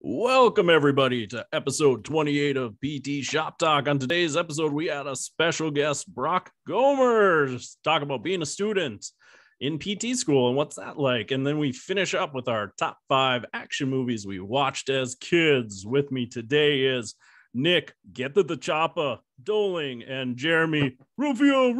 Welcome, everybody, to episode 28 of PT Shop Talk. On today's episode, we had a special guest, Brock Gomer, talk about being a student in PT school and what's that like. And then we finish up with our top 5 action movies we watched as kids. With me today is Nick, Get to the Chopper, Doling, and Jeremy, Rufio,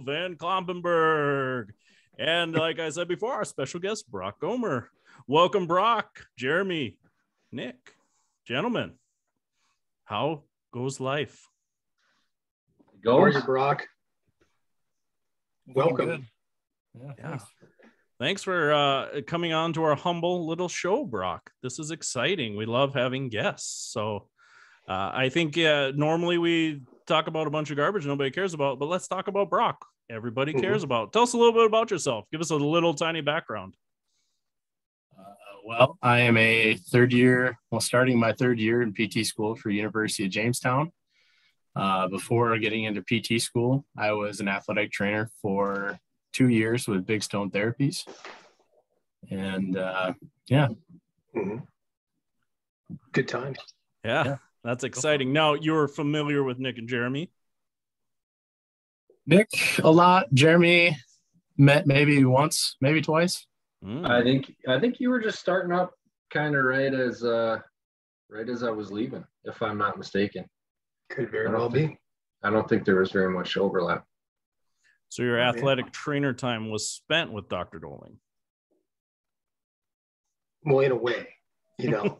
Van Klompenberg. And like I said before, our special guest, Brock Gomer. Welcome, Brock, Jeremy, Nick. Gentlemen, how goes life? How are you, Brock? Welcome. Yeah. Thanks for coming on to our humble little show, Brock. This is exciting. We love having guests. So I think normally we talk about a bunch of garbage nobody cares about, but let's talk about Brock. Everybody cares about. Tell us a little bit about yourself. Give us a little tiny background. Well, I am a starting my third year in PT school for University of Jamestown. Before getting into PT school, I was an athletic trainer for 2 years with Big Stone Therapies. And Good time. Yeah, that's exciting. Now, you're familiar with Nick and Jeremy? Nick, a lot. Jeremy, met maybe once, maybe twice. I think you were just starting up kind of right as I was leaving, if I'm not mistaken. Could very well be. I don't think there was very much overlap. So your athletic trainer time was spent with Dr. Doling. Well, in a way,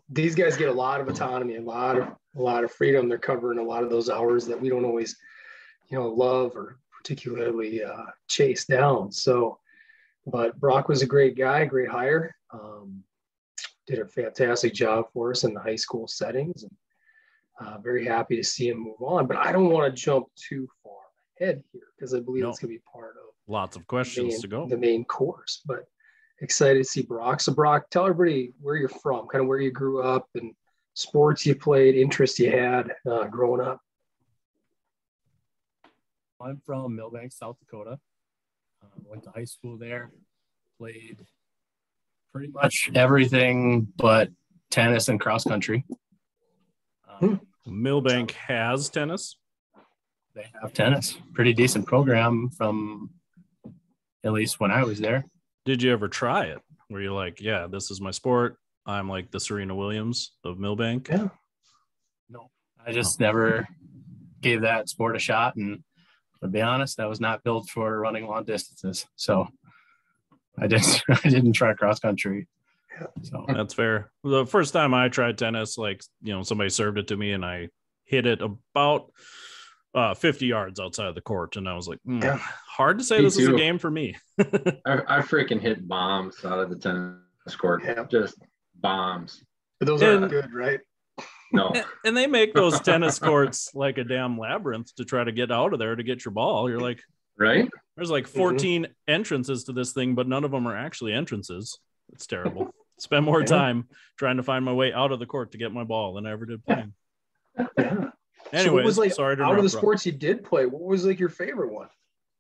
these guys get a lot of autonomy, a lot of freedom. They're covering a lot of those hours that we don't always, love or particularly chase down. So. But Brock was a great guy, great hire. Did a fantastic job for us in the high school settings, and very happy to see him move on. But I don't want to jump too far ahead here because I believe it's going to be part of lots of questions to go. The main course. But excited to see Brock. So Brock, tell everybody where you're from, kind of where you grew up, and sports you played, interests you had growing up. I'm from Milbank, South Dakota. Went to high school there, played pretty much everything but tennis and cross country. Milbank has tennis? They have tennis. Pretty decent program from at least when I was there. Did you ever try it? Were you like, yeah, this is my sport. I'm like the Serena Williams of Milbank? Yeah. No, I just never gave that sport a shot. And to be honest, I was not built for running long distances. So I didn't try cross country. So that's fair. The first time I tried tennis, somebody served it to me and I hit it about 50 yards outside of the court. And I was like, hard to say Me this too. is a game for me. I freaking hit bombs out of the tennis court. Yeah. Just bombs. But those aren't good, right? No. And they make those tennis courts like a damn labyrinth to try to get out of there to get your ball. You're like, right? There's like 14 entrances to this thing, but none of them are actually entrances. It's terrible. Spend more time trying to find my way out of the court to get my ball than I ever did playing. Yeah. Anyways, so sorry to out of the interrupt, sports you did play, what was like your favorite one?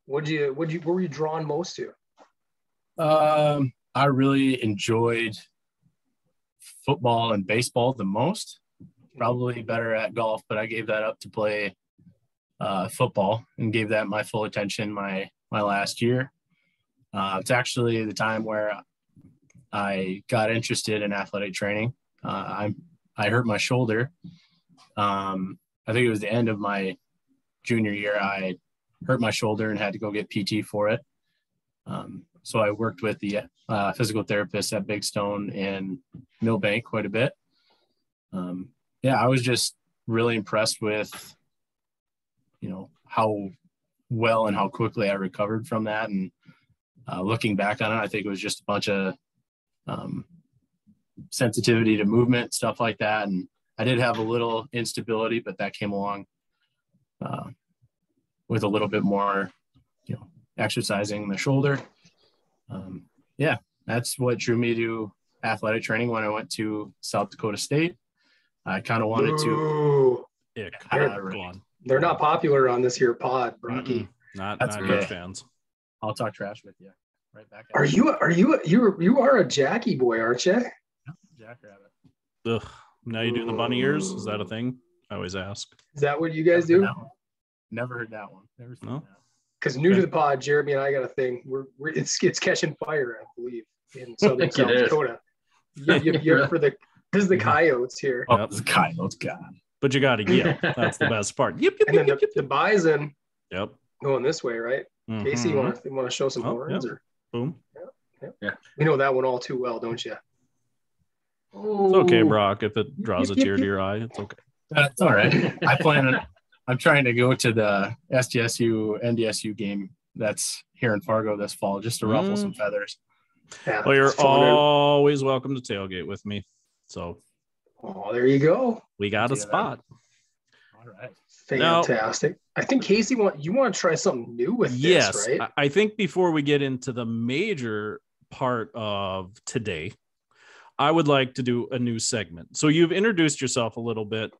What were you drawn most to? I really enjoyed football and baseball the most. Probably better at golf, but I gave that up to play football and gave that my full attention my last year. It's actually the time where I got interested in athletic training. I hurt my shoulder. I think it was the end of my junior year. I hurt my shoulder and had to go get PT for it. So I worked with the physical therapist at Big Stone in Milbank quite a bit. I was just really impressed with, how well and how quickly I recovered from that. And looking back on it, I think it was just a bunch of sensitivity to movement, stuff like that. And I did have a little instability, but that came along with a little bit more, exercising the shoulder. That's what drew me to athletic training when I went to South Dakota State. I kind of wanted to. They're not popular on this here pod, Brocky. Not good huge fans. I'll talk trash with you right back. You are a Jackie boy, aren't you? Jackrabbit. Ugh. Now you do the bunny ears. Is that a thing? I always ask. Is that what you guys do? Never heard that one. Never seen No? that. Because new to the pod, Jeremy and I got a thing. It's catching fire, I believe, in southern South Dakota. This is the coyotes here. Oh, the coyotes, God. But you got to yell. That's the best part. Yip, yip, And then yip, yip, the bison yep. going this way, right? Mhm. Casey, you want to show some horns? Yep. Or Boom. yeah. We know that one all too well, don't you? It's okay, Brock. If it draws a tear to your eye, it's okay. That's all right. I'm trying to go to the SDSU NDSU game that's here in Fargo this fall just to ruffle some feathers. Yeah, Well, you're always welcome to tailgate with me. So, there you go. We got a spot. All right. Fantastic. Now, I think Casey, you want to try something new with this, right? I think before we get into the major part of today, I would like to do a new segment. So you've introduced yourself a little bit,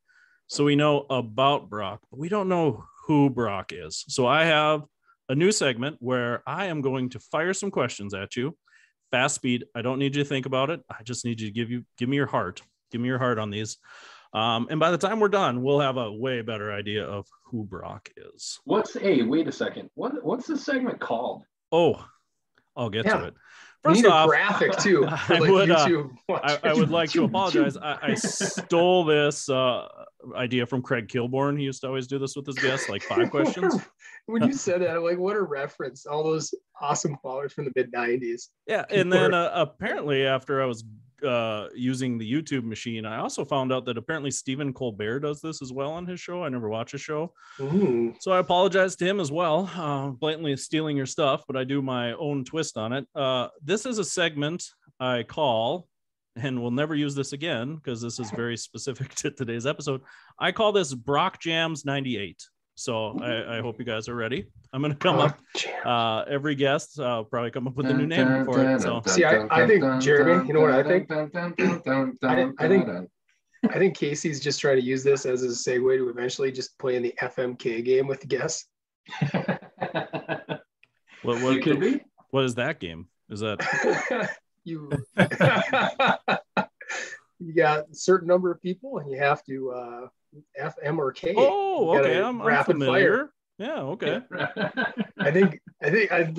so we know about Brock, but we don't know who Brock is. So I have a new segment where I am going to fire some questions at you. Fast speed. I don't need you to think about it. I just need you to give me your heart. Give me your heart on these. And by the time we're done, we'll have a way better idea of who Brock is. Wait a second. What's the segment called? Oh, I'll get to it. First off, graphic too. I would like to apologize. I stole this idea from Craig Kilborn. He used to always do this with his guests, like 5 questions. When you said that, I'm like, what a reference. All those awesome followers from the mid-90s. Yeah, and then apparently after I was using the YouTube machine, I also found out that apparently Stephen Colbert does this as well on his show. I never watch his show. So I apologize to him as well, blatantly stealing your stuff, but I do my own twist on it. This is a segment I call, and we'll never use this again because this is very specific to today's episode. I call this Brock Jamz 98. So I hope you guys are ready. I'm going to come up. Every guest probably come up with a new name for it. So see, I think Jeremy, you know what I think? I think Casey's just trying to use this as a segue to eventually just playing the FMK game with the guests. What could be? What is that game? Is that you got a certain number of people and you have to F, M, or K. Oh, okay. I'm familiar. Yeah, okay. I think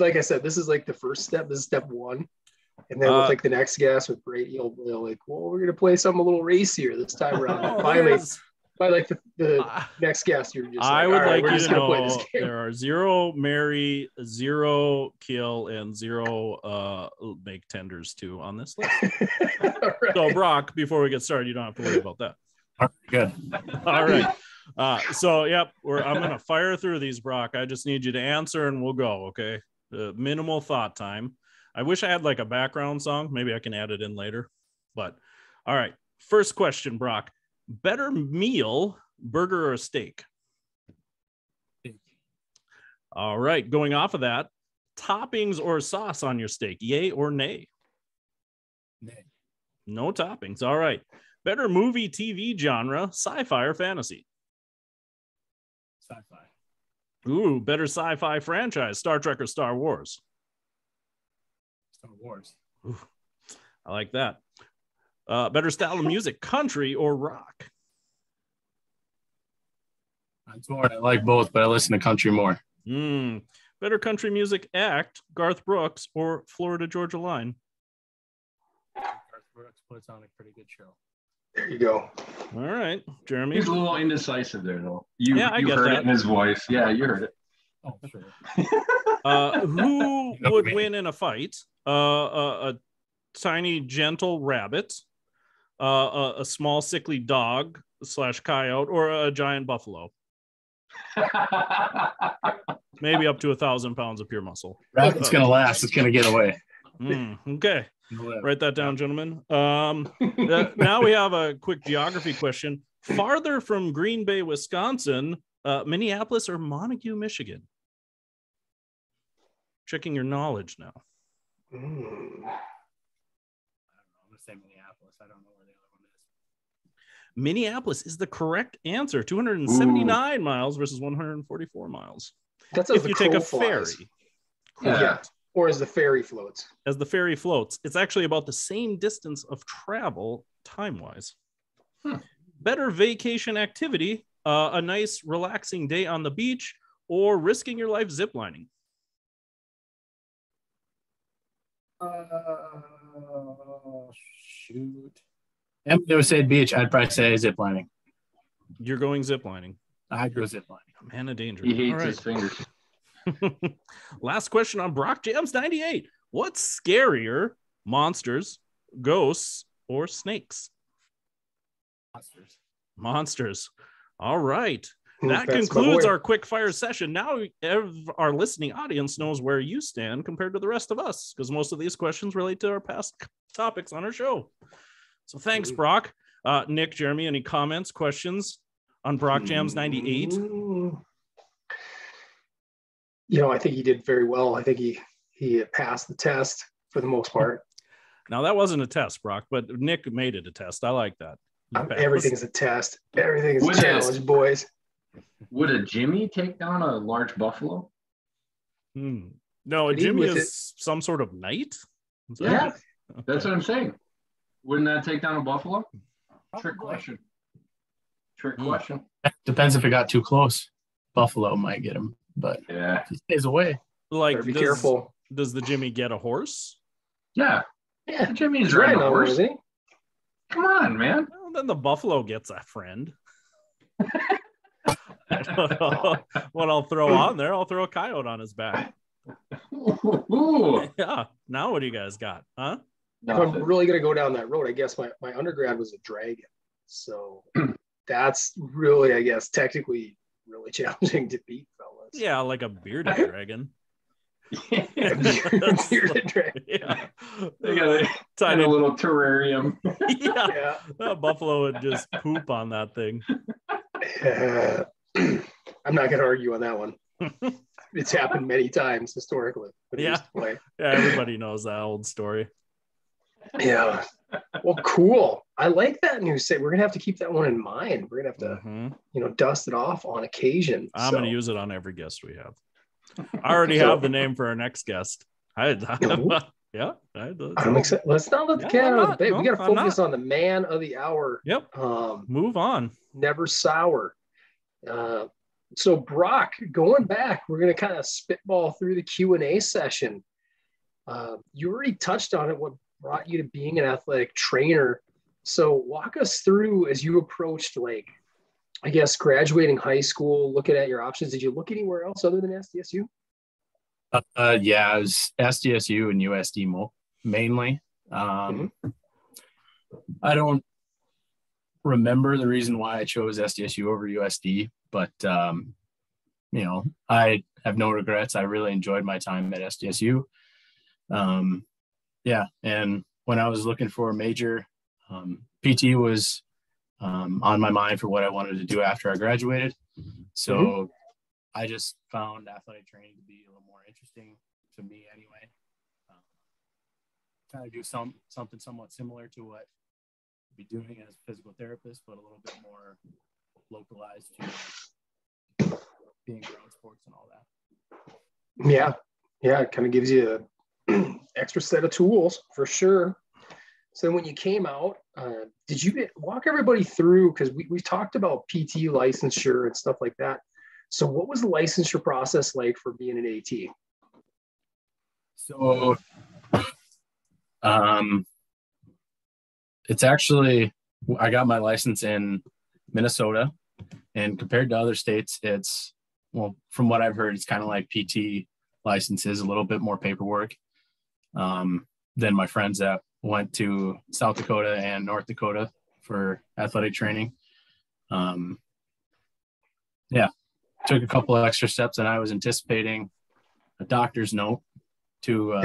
like I said, this is like the first step. This is step 1. And then with like the next guest with Brady, you'll like, well, we're gonna play something a little racier this time around. Finally, by like the next guest, you're just I would like you to know there are 0 marry, 0 kill, and 0 make tenders too on this list. Right. So Brock, before we get started, you don't have to worry about that. Good. All right. So yep, I'm gonna fire through these, Brock. I just need you to answer and we'll go. Okay. Minimal thought time. I wish I had like a background song. Maybe I can add it in later. But all right. First question, Brock. Better meal, burger or steak? Steak. All right. Going off of that, toppings or sauce on your steak? Yay or nay? Nay. No toppings. All right. Better movie, TV genre, sci-fi or fantasy? Sci-fi. Ooh, better sci-fi franchise, Star Trek or Star Wars? Star Wars. Ooh, I like that. Better style of music, country or rock? I'm torn. I like both, but I listen to country more. Better country music act, Garth Brooks or Florida Georgia Line? Garth Brooks puts on a pretty good show. There you go. All right, Jeremy. He's a little indecisive there, though. You get heard that. it in his voice. Yeah, you heard it. Oh, sure. Who would win in a fight? A tiny, gentle rabbit, a small, sickly dog / coyote, or a giant buffalo? Maybe up to 1,000 pounds of pure muscle. Rabbit's going to last. It's going to get away. Okay. Write that down, gentlemen. Now we have a quick geography question. Farther from Green Bay, Wisconsin, Minneapolis or Montague, Michigan? Checking your knowledge now. I don't know. I'm going to say Minneapolis. I don't know where the other one is. Minneapolis is the correct answer. 279 miles versus 144 miles. That's if you take a ferry. Yeah. Or as the ferry floats. As the ferry floats. It's actually about the same distance of travel time-wise? Better vacation activity, a nice relaxing day on the beach, or risking your life ziplining? Shoot. If they would say beach, I'd probably say ziplining. You're going ziplining. I'd go ziplining. Man of danger. He hates his fingers. Last question on Brock Jamz 98. What's scarier, monsters, ghosts, or snakes? Monsters. All right. That concludes our quick fire session. Now our listening audience knows where you stand compared to the rest of us, because most of these questions relate to our past topics on our show. So thanks, Brock. Nick, Jeremy, any comments, questions on Brock Jamz 98? I think he did very well. I think he passed the test for the most part. Now, that wasn't a test, Brock, but Nick made it a test. I like that. Everything's a test. Everything is a challenge, boys. Would a Jimmy take down a large buffalo? No, a Jimmy is some sort of knight? Yeah, that's what I'm saying. Wouldn't that take down a buffalo? Trick question. Depends if it got too close. Buffalo might get him, but if he stays away. Like, be careful. Does the Jimmy get a horse? Yeah. Jimmy's riding a horse. Come on, man. Well, then the buffalo gets a friend. I don't know what I'll throw on there. I'll throw a coyote on his back. Yeah. Now what do you guys got? Huh? If I'm really going to go down that road, I guess my undergrad was a dragon. So that's really, I guess, technically really challenging to beat, fellas. Yeah, like a bearded dragon. Bearded dragon. Yeah. They got a tiny little terrarium. Yeah. That buffalo would just poop on that thing. I'm not going to argue on that one. It's happened many times historically. Yeah, everybody knows that old story. Yeah. Well, cool. I like that new set. We're gonna have to keep that one in mind. We're gonna have to, dust it off on occasion. I'm gonna use it on every guest we have. I already have the name for our next guest. I'm excited. Let's not let the cat out of the bag. We gotta focus on the man of the hour. Yep. Move on. Never sour. So Brock, going back, we're gonna kind of spitball through the Q&A session. You already touched on it. What brought you to being an athletic trainer? So walk us through as you approached, graduating high school, looking at your options. Did you look anywhere else other than SDSU? Yeah, it was SDSU and USD mainly. I don't remember the reason why I chose SDSU over USD, but I have no regrets. I really enjoyed my time at SDSU. And when I was looking for a major, PT was on my mind for what I wanted to do after I graduated. So I just found athletic training to be a little more interesting to me anyway. Kind of do something somewhat similar to what I'd be doing as a physical therapist, but a little bit more localized to being ground sports and all that. Yeah, it kind of gives you an extra set of tools for sure. So when you came out, did you walk everybody through, because we've talked about PT licensure and stuff like that. So what was the licensure process like for being an AT? So it's actually, I got my license in Minnesota, and compared to other states, from what I've heard, it's kind of like PT licenses, a little bit more paperwork than my friends that went to South Dakota and North Dakota for athletic training. Took a couple of extra steps, and I was anticipating a doctor's note to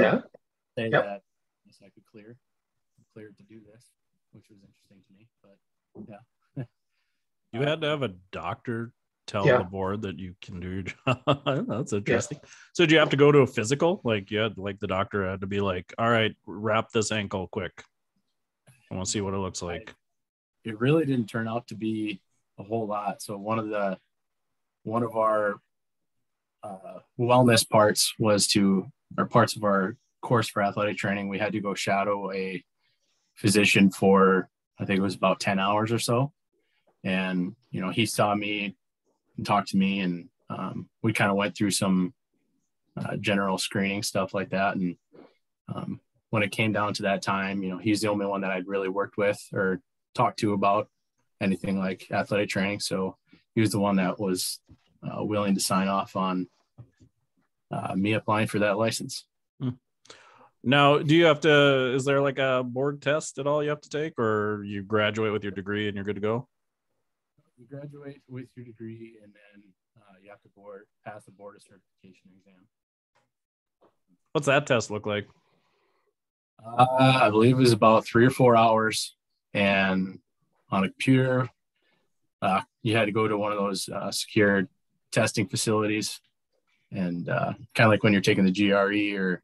say that I could clear to do this, which was interesting to me. But you had to have a doctor tell the board that you can do your job. That's interesting. So did you have to go to a physical? The doctor had to be like, all right, wrap this ankle quick. I want to see what it looks like. It really didn't turn out to be a whole lot. So one of our wellness parts parts of our course for athletic training, we had to go shadow a physician for I think it was about 10 hours or so. And, he saw me and talked to me, and we kind of went through some general screening stuff like that. And when it came down to that time, he's the only one that I'd really worked with or talked to about anything like athletic training. So he was the one that was willing to sign off on me applying for that license. Now, is there like a board test at all you have to take, or you graduate with your degree and you're good to go? You graduate with your degree, and then you have to pass the board certification exam. What's that test look like? I believe it was about 3 or 4 hours, and on a computer, you had to go to one of those secure testing facilities, and kind of like when you're taking the GRE, or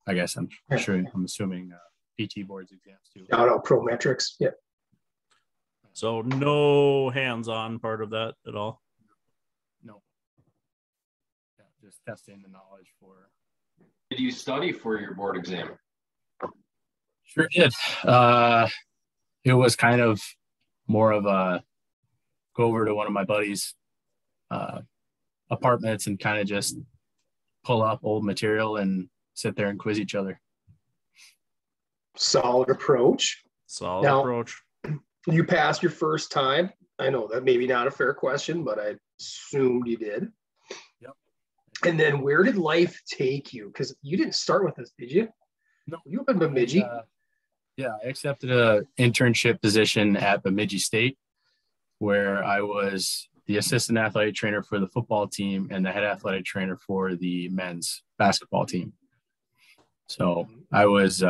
I guess I'm assuming PT boards exams too. Shout out Prometrics. Yeah. So no hands-on part of that at all? No. Yeah, just testing the knowledge for. Did you study for your board exam? Sure did. It was kind of more of a go over to one of my buddies' apartments and kind of just pull up old material and sit there and quiz each other. Solid approach. Now, you passed your first time. I know that maybe not a fair question, but I assumed you did. Yep. And then where did life take you? Because you didn't start with this, did you? No. You up in Bemidji? Yeah, I accepted an internship position at Bemidji State, where I was the assistant athletic trainer for the football team and the head athletic trainer for the men's basketball team. So I was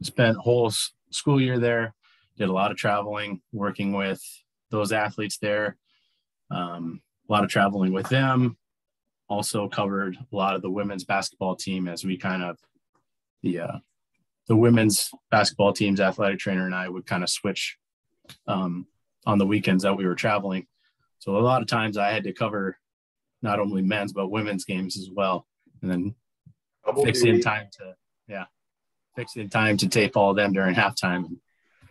spent a whole school year there, did a lot of traveling, working with those athletes there, a lot of traveling with them. Also covered a lot of the women's basketball team, as we kind of the women's basketball team's athletic trainer and I would kind of switch on the weekends that we were traveling. So a lot of times I had to cover not only men's but women's games as well, and then fix in time to tape all of them during halftime.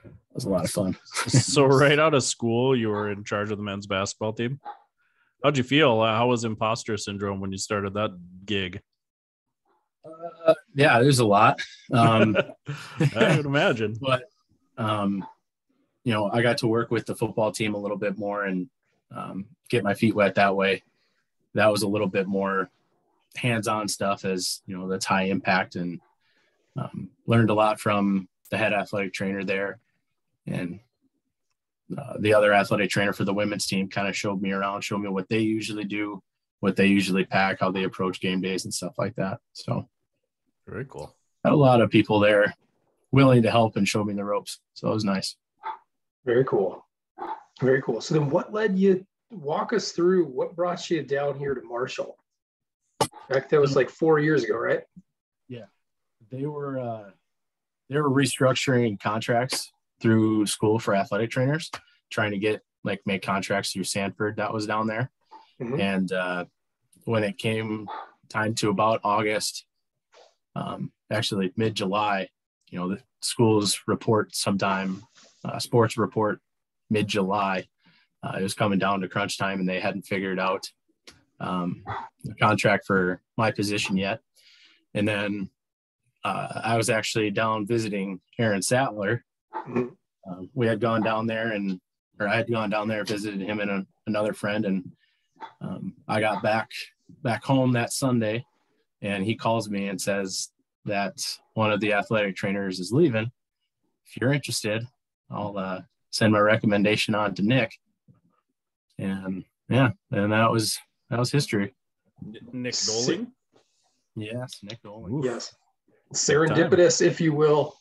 It was a lot of fun. So right out of school, you were in charge of the men's basketball team. How'd you feel? How was imposter syndrome when you started that gig? Yeah, there's a lot. I would imagine. But, I got to work with the football team a little bit more and get my feet wet that way. That was a little bit more hands-on stuff, as, that's high impact, and learned a lot from the head athletic trainer there. And the other athletic trainer for the women's team kind of showed me around, showed me what they usually do, what they usually pack, how they approach game days and stuff like that. So very cool. Had a lot of people there willing to help and show me the ropes. So it was nice. Very cool. Very cool. So then what led you, walk us through what brought you down here to Marshall? That was like 4 years ago, right? Yeah. They were restructuring contracts through school for athletic trainers, trying to make contracts through Sanford that was down there. Mm-hmm. And when it came time to about August, actually mid-July, the schools report sometime, sports report mid-July. It was coming down to crunch time, and they hadn't figured out the contract for my position yet. And then I was actually down visiting Aaron Sattler. We had gone down there, I had gone down there, visited him and another friend, and I got back home that Sunday, and he calls me and says that one of the athletic trainers is leaving. If you're interested, I'll send my recommendation on to Nick. And yeah, and that was history. Nick Doling? Yes, Nick Doling. Oof. Yes. Serendipitous, if you will.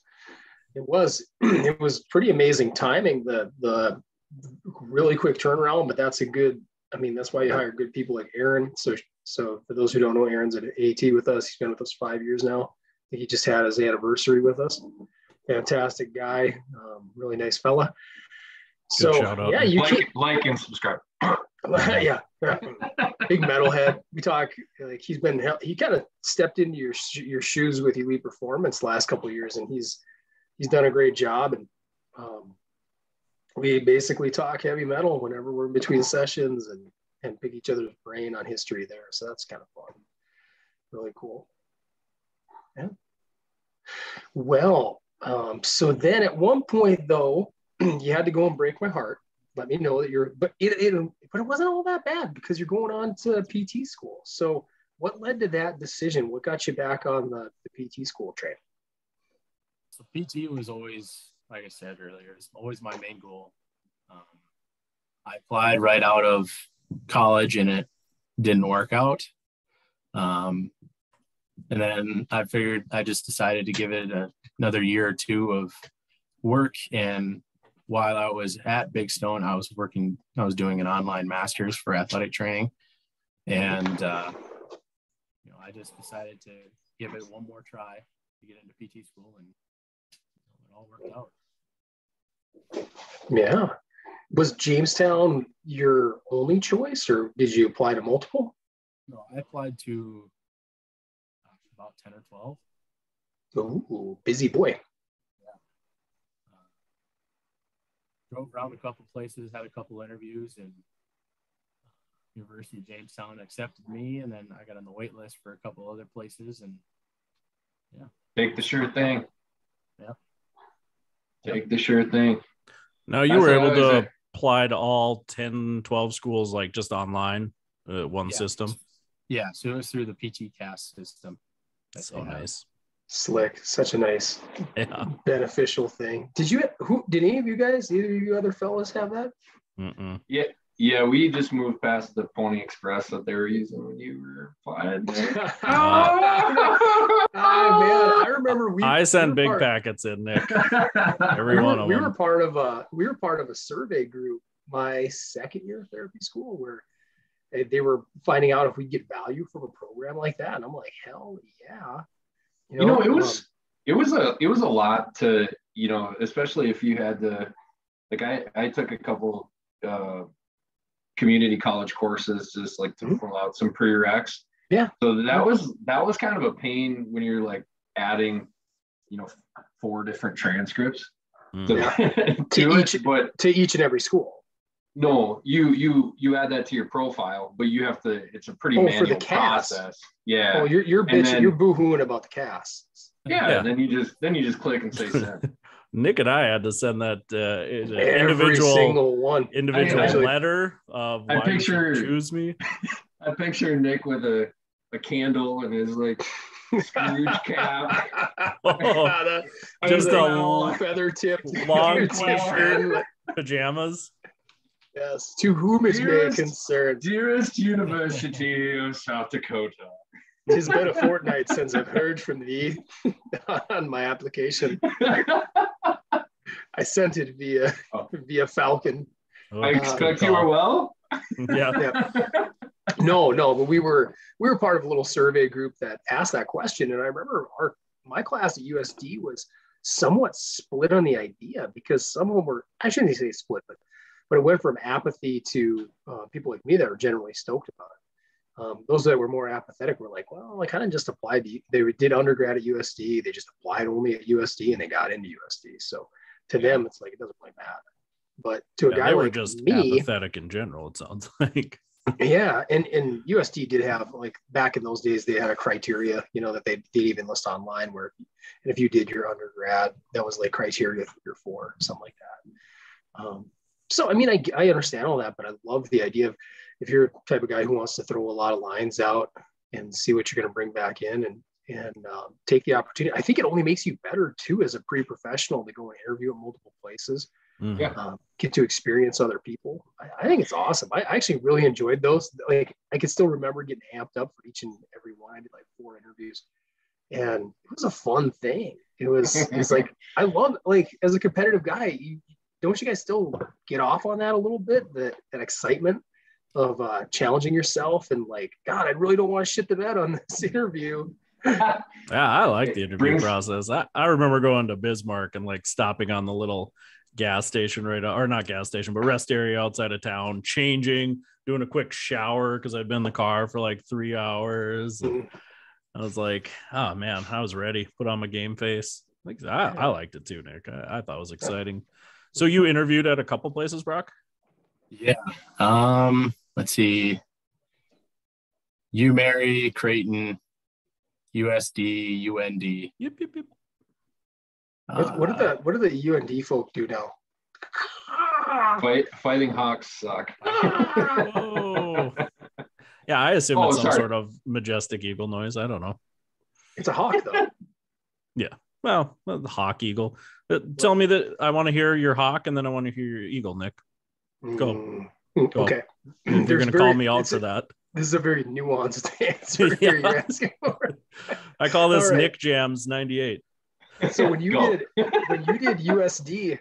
It was pretty amazing timing, the really quick turnaround, but that's why you hire good people like Aaron. So for those who don't know, Aaron's at AT with us. He's been with us 5 years now. I think he just had his anniversary with us. Fantastic guy, really nice fella. Good so yeah, you like and subscribe. yeah, big metalhead. We talk like he kind of stepped into your shoes with Elite Performance last couple of years, and he's done a great job. And we basically talk heavy metal whenever we're in between sessions and pick each other's brain on history there. So that's kind of fun. Really cool. Yeah. Well, so then at one point though, you had to go and break my heart. Let me know that but it wasn't all that bad because you're going on to PT school. So what led to that decision? What got you back on the PT school train? So PT was always, like I said earlier, it's always my main goal. I applied right out of college and it didn't work out. And then I figured I just decided to give it another year or two of work. And while I was at Big Stone, I was doing an online master's for athletic training. And, I just decided to give it one more try to get into PT school, and it all worked out. Yeah. Was Jamestown your only choice, or did you apply to multiple? No, I applied to about 10 or 12. Ooh, busy boy. Yeah. Drove around a couple places, had a couple interviews, and University of Jamestown accepted me, and then I got on the wait list for a couple other places, and yeah. Take the sure thing. Yeah. Take the sure thing. Now you were able to apply to all 10, 12 schools, like just online, one system. Yeah. So it was through the PT CAS system. That's so nice. Slick. Such a nice, beneficial thing. Did any of you guys, either of you other fellas have that? Mm-mm. Yeah, we just moved past the Pony Express that they were using when you were applying. Man, I remember I sent big packets in, Nick. Every one of them. We were part of a survey group my second year of therapy school where they were finding out if we get value from a program like that, and I'm like, hell yeah. It was a lot to, especially if you had to, like I took a couple community college courses just like to fill out some prereqs. Yeah. So that was kind of a pain when you're like adding, 4 different transcripts to each and every school. No, you add that to your profile, but you have to. It's a pretty manual for the process. Yeah. Oh, you're bitching. You're boohooing about the casts. Yeah. Then you just click and say send. Nick and I had to send that individual letter of why you should choose me. I picture Nick with a candle and his like Scrooge cap. Just a feather tipped long t-shirt, pajamas. Yes, to whom it may concern. Dearest University of South Dakota. 'Tis been a fortnight since I've heard from thee on my application. I sent it via Falcon. I expect you are well. Yeah. No, but we were part of a little survey group that asked that question, and I remember my class at USD was somewhat split on the idea because some of them were, I shouldn't say split, but it went from apathy to people like me that were generally stoked about it. Those that were more apathetic were like, well, I kind of just applied. They did undergrad at USD. They just applied only at USD and they got into USD. So to them, it's like, it doesn't really matter. But to a guy like just me, apathetic in general, it sounds like. Yeah. And USD did have, like, back in those days, they had a criteria, that they did even list online where, and if you did your undergrad, that was like criteria 3 or 4, something like that. So, I mean, I understand all that, but I love the idea of, if you're the type of guy who wants to throw a lot of lines out and see what you're going to bring back in and take the opportunity. I think it only makes you better too as a pre-professional to go and interview at multiple places, get to experience other people. I think it's awesome. I actually really enjoyed those. Like, I can still remember getting amped up for each and every one. I did like 4 interviews, and it was a fun thing. It's like, I love, like, as a competitive guy, don't you guys still get off on that a little bit? That excitement of challenging yourself and like, God, I really don't want to shit the bed on this interview. Yeah, I like the interview process. I remember going to Bismarck and like stopping on the little gas station or not gas station, but rest area outside of town, changing, doing a quick shower because I'd been in the car for like 3 hours. And I was like, oh man, I was ready. Put on my game face. Like, I liked it too, Nick. I thought it was exciting. So you interviewed at a couple places, Brock? Yeah. Let's see. UMary, Creighton, USD, UND. Yep. What do the UND folk do now? Fighting Hawks suck. Oh. Yeah, I assume it's some sorry. sort of majestic eagle noise. I don't know. It's a hawk, though. Yeah. Well, the hawk eagle. Tell me that I want to hear your hawk, and then I want to hear your eagle, Nick. Go. Okay. You're going to call me out for that. This is a very nuanced answer here you're asking for. I call this All right. Nick Jamz 98. So when you did USD,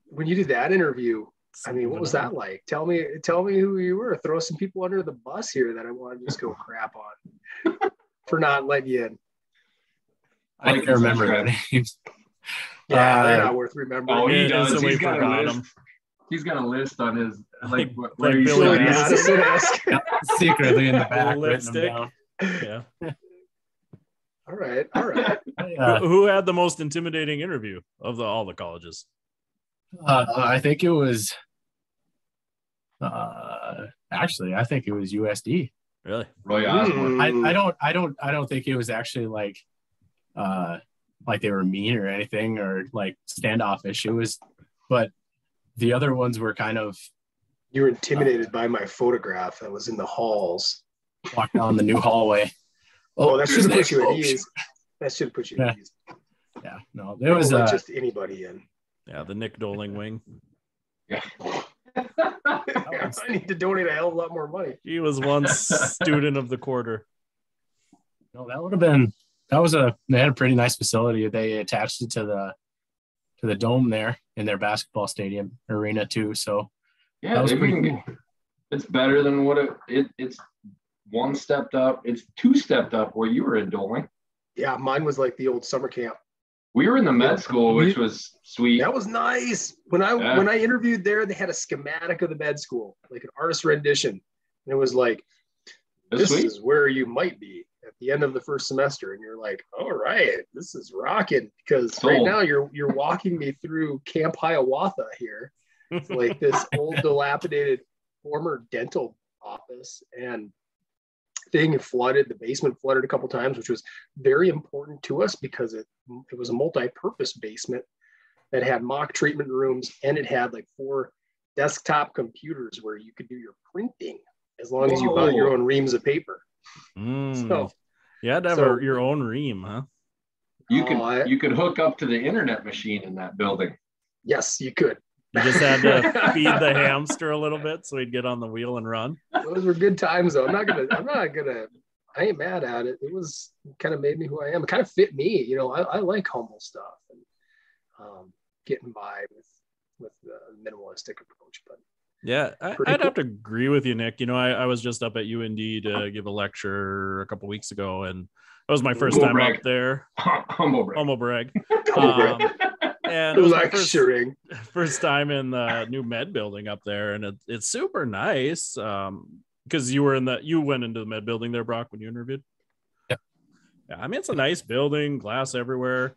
when you did that interview, I mean, what was that like? Tell me who you were. Throw some people under the bus here that I want to just go crap on for not letting you in. I can't remember their names. Yeah, they're not worth remembering. Oh, he Yeah, does. instantly He's got forgot a list. him. He's got a list on his Like where you Billy should Madison. ask. Secretly in the back, written them Lipstick. down. Yeah. All right. I, Who had the most intimidating interview of all the colleges? I think it was. Actually, I think it was USD. Really? Roy Osborne. I don't think it was actually like they were mean or anything or like standoffish. It was, but the other ones were kind of. You were intimidated by my photograph that was in the halls. Walk down the new hallway. Oh, that should have put you at folks. ease. That should have put you at ease. Yeah, no, there was just anybody in. Yeah, the Nick Doling wing. Yeah. I need to donate a hell of a lot more money. He was once student of the quarter. No, they had a pretty nice facility. They attached it to the dome there in their basketball stadium arena too. So Yeah, that was pretty cool. It's better than what it's one stepped up. It's two stepped up where you were in Doling. Yeah, mine was like the old summer camp. We were in the med school, which was sweet. That was nice. When I interviewed there, they had a schematic of the med school, like an artist rendition. And it was like, this is where you might be at the end of the first semester. And you're like, all right, this is rocking. Because right now you're walking me through Camp Hiawatha here. It's like this old dilapidated former dental office, and the basement flooded a couple times, which was very important to us because it was a multi-purpose basement that had mock treatment rooms, and it had like 4 desktop computers where you could do your printing as long as you bought your own reams of paper. So you had to have your own ream, huh? You could hook up to the internet machine in that building. Yes, you could. You just had to feed the hamster a little bit so he'd get on the wheel and run. Those were good times, though. I ain't mad at it. It kind of made me who I am. It kind of fit me. You know, I like humble stuff and getting by with the minimalistic approach. But yeah, I'd have to agree with you, Nick. You know, I was just up at UND to give a lecture a couple weeks ago, and that was my first time up there. Humble brag. And it was my first time in the new med building up there, and it's super nice. Because you went into the med building there, Brock, when you interviewed. Yeah. I mean, it's a nice building, glass everywhere,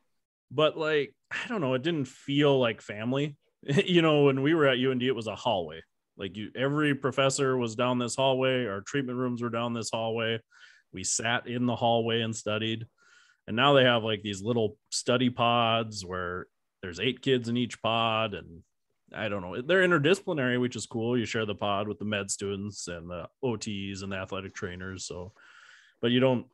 but like, I don't know, it didn't feel like family. You know, when we were at UND, it was a hallway. Like every professor was down this hallway. Our treatment rooms were down this hallway. We sat in the hallway and studied. And now they have like these little study pods where there's 8 kids in each pod, and I don't know, they're interdisciplinary, which is cool. You share the pod with the med students and the OTs and the athletic trainers. So, but you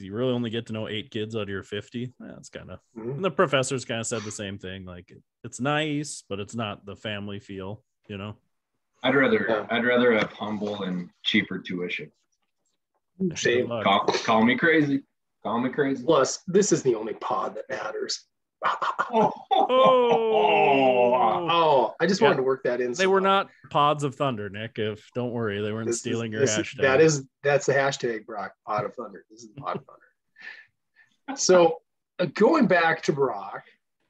really only get to know 8 kids out of your 50. That's kind of, and the professors kind of said the same thing. Like, it's nice, but it's not the family feel, you know? I'd rather have humble and cheaper tuition. Same. Call me crazy. Plus, this is the only pod that matters. I just wanted to work that in. They were not pods of thunder, Nick. Don't worry, they weren't stealing your hashtag. That's the hashtag, Brock. Pod of thunder. This is the pod of thunder. So going back to Brock,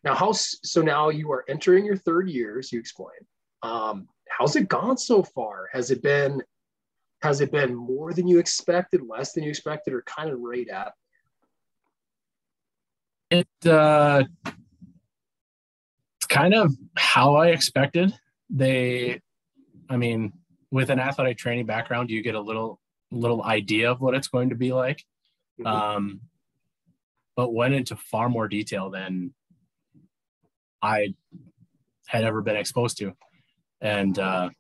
now you are entering your 3rd year, as you explained. How's it gone so far? Has it been more than you expected, less than you expected, or kind of right at? It's kind of how I expected. With an athletic training background, you get a little idea of what it's going to be like. Mm-hmm. But went into far more detail than I had ever been exposed to. And a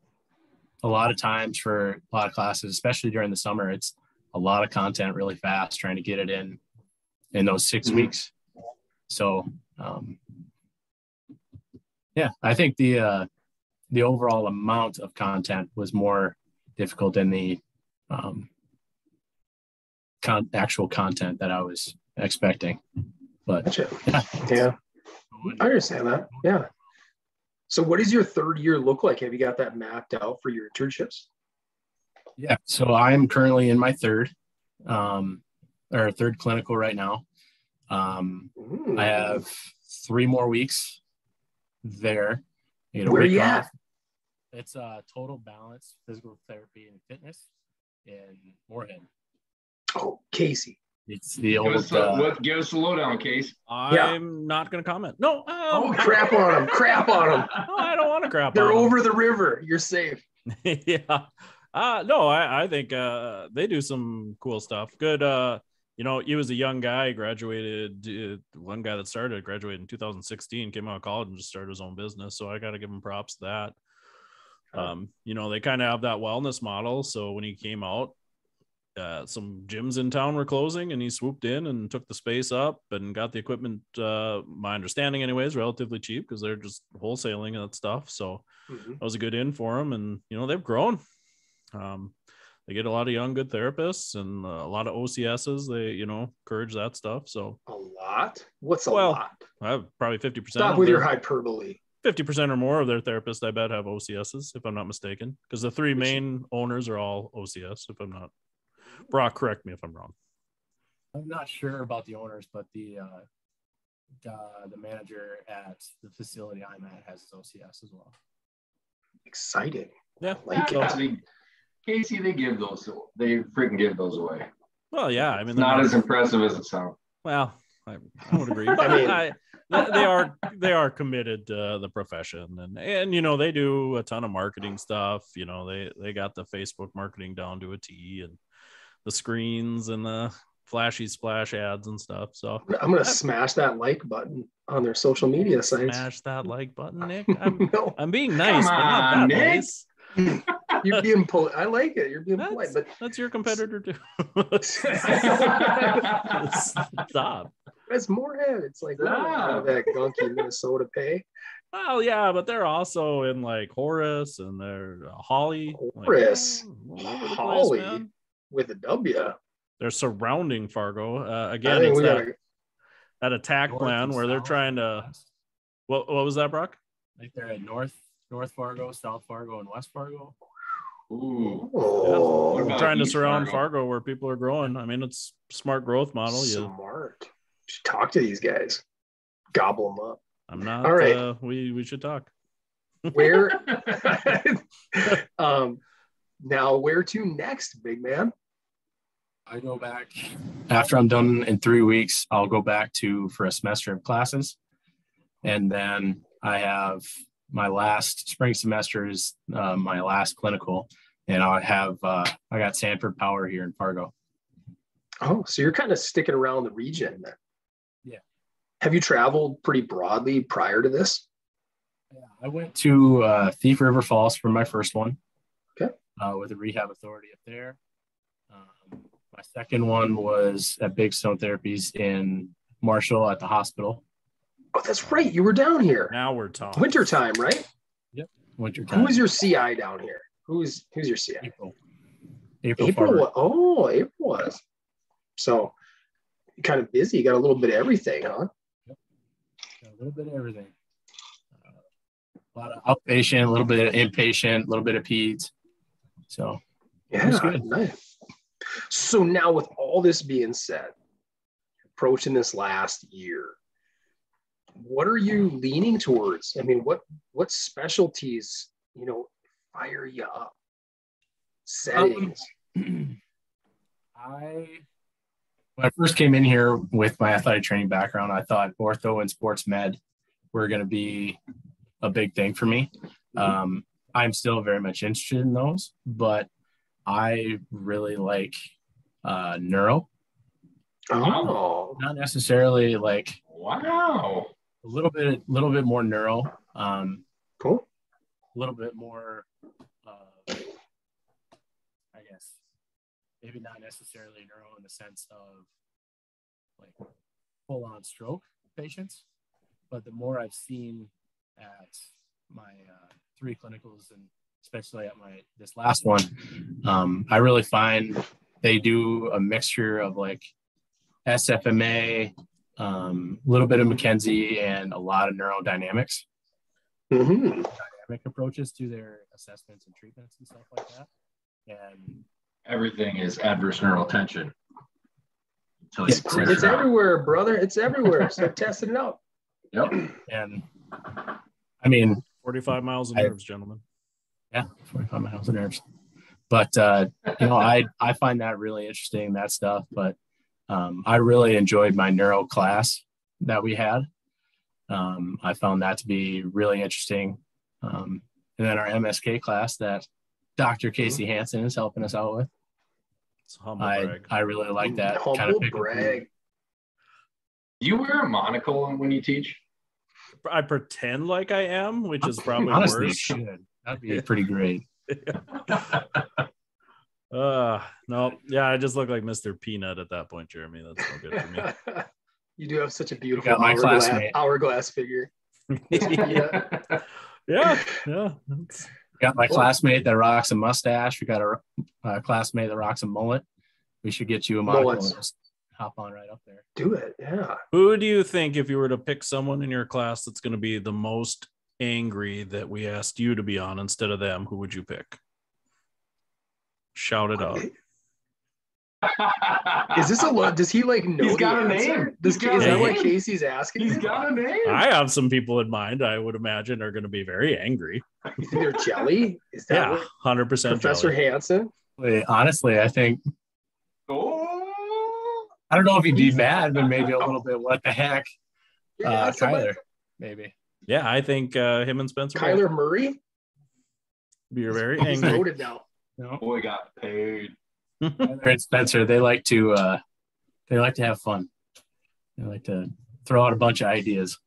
lot of times for a lot of classes, especially during the summer, it's a lot of content really fast, trying to get it in those 6 mm-hmm. weeks. So, I think the overall amount of content was more difficult than the actual content that I was expecting. But gotcha. Yeah, I understand that. Yeah. So what does your third year look like? Have you got that mapped out for your internships? Yeah. So I'm currently in my third clinical right now. I have 3 more weeks there. Where are you at? It's Total Balance Physical Therapy and Fitness in Moorhead. Oh, Casey. It's the old. Give us a lowdown, Case. I'm not going to comment. No. Crap on them. Crap on them. No, I don't want to crap They're on them. over the river. You're safe. Yeah. No, I think they do some cool stuff. Good. He was a young guy, graduated. One guy that graduated in 2016, came out of college and just started his own business. So I got to give him props to that. They kind of have that wellness model. So when he came out, some gyms in town were closing and he swooped in and took the space up and got the equipment, my understanding anyways, relatively cheap because they're just wholesaling that stuff. So that was a good in for them. And, they've grown. They get a lot of young, good therapists and a lot of OCSs. They, encourage that stuff. So a lot? What's a lot? Probably 50%. Stop with your hyperbole. 50% or more of their therapists, I bet, have OCSs, if I'm not mistaken, because the 3 main owners are all OCS, if I'm not. Brock, correct me if I'm wrong. I'm not sure about the owners, but the manager at the facility I'm at has his OCS as well. Exciting. Yeah. Casey, they freaking give those away. Well, yeah. It's not as impressive as it sounds. Well, I would agree. But they are committed to the profession, and they do a ton of marketing stuff. They got the Facebook marketing down to a T, and the screens and the flashy splash ads and stuff. So I'm gonna smash that like button on their social media sites. Smash that like button, Nick. I'm being nice, but not that Nick. Nice. You're being polite. I like it. You're being polite, but that's your competitor too. Stop. That's Moorhead. It's like that gunky Minnesota pay. Well, yeah, but they're also in like Horace and they're Holly. Horace, Holly place, with a W. They're surrounding Fargo. Again, it's that attack plan where they're trying to. What was that, Brock? Like they're at North Fargo, South Fargo, and West Fargo. Ooh. Yeah. Trying to surround Fargo where people are growing. I mean, it's a smart growth model. Smart. You should talk to these guys. Gobble them up. I'm not. All right. We should talk. Where? Now, where to next, big man? I go back after I'm done in 3 weeks. I'll go back for a semester of classes, and then I have my last spring semester is my last clinical, and I got Sanford Power here in Fargo. Oh, so you're kind of sticking around the region then. Yeah. Have you traveled pretty broadly prior to this? Yeah, I went to Thief River Falls for my first one. Okay. With the rehab authority up there. My second one was at Big Stone Therapies in Marshall at the hospital. Oh, that's right. You were down here. Now we're talking. Wintertime, right? Yep. Wintertime. Who is your CI down here? Who's your CI? April. Oh, April was. So you're kind of busy. You got a little bit of everything, huh? Yep. Got a little bit of everything. A lot of outpatient, a little bit of inpatient, a little bit of peds. So yeah, nice. So now with all this being said, approaching this last year, what are you leaning towards? I mean, what specialties, fire you up? Settings. When I first came in here with my athletic training background, I thought ortho and sports med were going to be a big thing for me. I'm still very much interested in those, but I really like neuro. Oh, Not necessarily like Wow. a little bit more neuro. cool. A little bit more, I guess, maybe not necessarily neuro in the sense of like full-on stroke patients, but the more I've seen at my 3 clinicals, and especially at this last one, I really find they do a mixture of like SFMA, a little bit of McKenzie, and a lot of neurodynamics. Dynamic approaches to their assessments and treatments and stuff like that. And everything is adverse neural tension. So It's everywhere, brother. It's everywhere. Start testing it out. Yep. And I mean, 45 miles of nerves, gentlemen. Yeah, 45 miles of nerves. But I find that really interesting, that stuff. But I really enjoyed my neuro class that we had. I found that to be really interesting. And then our MSK class that Dr. Casey Hansen is helping us out with. It's a humble brag. I really like that. Humble brag. Do you wear a monocle when you teach? I pretend like I am, which is probably honestly worse. Should. That'd be pretty great. No, yeah, I just look like Mr. Peanut at that point, Jeremy. That's no good for me. You do have such a beautiful hourglass figure. Yeah. Got my classmate that rocks a mustache. We got a classmate that rocks a mullet. We should get you a monocle and just hop on right up there. Do it, yeah. Who do you think, if you were to pick someone in your class that's going to be the most angry that we asked you to be on instead of them, who would you pick? Shout it out. Is this does he like know? He's got a name. Is that what Casey's asking? He's got a name. I have some people in mind I would imagine are going to be very angry. You think they're jelly? Is that 100% Professor jelly. Hansen? Wait, honestly, I think I don't know if he'd be mad, but maybe a little bit. What the heck? Kyler, maybe. Yeah, I think him and Spencer. Kyler Murray? You're very He's angry. loaded now. No. Boy got paid. Kyler and Spencer, they like to have fun. They like to throw out a bunch of ideas.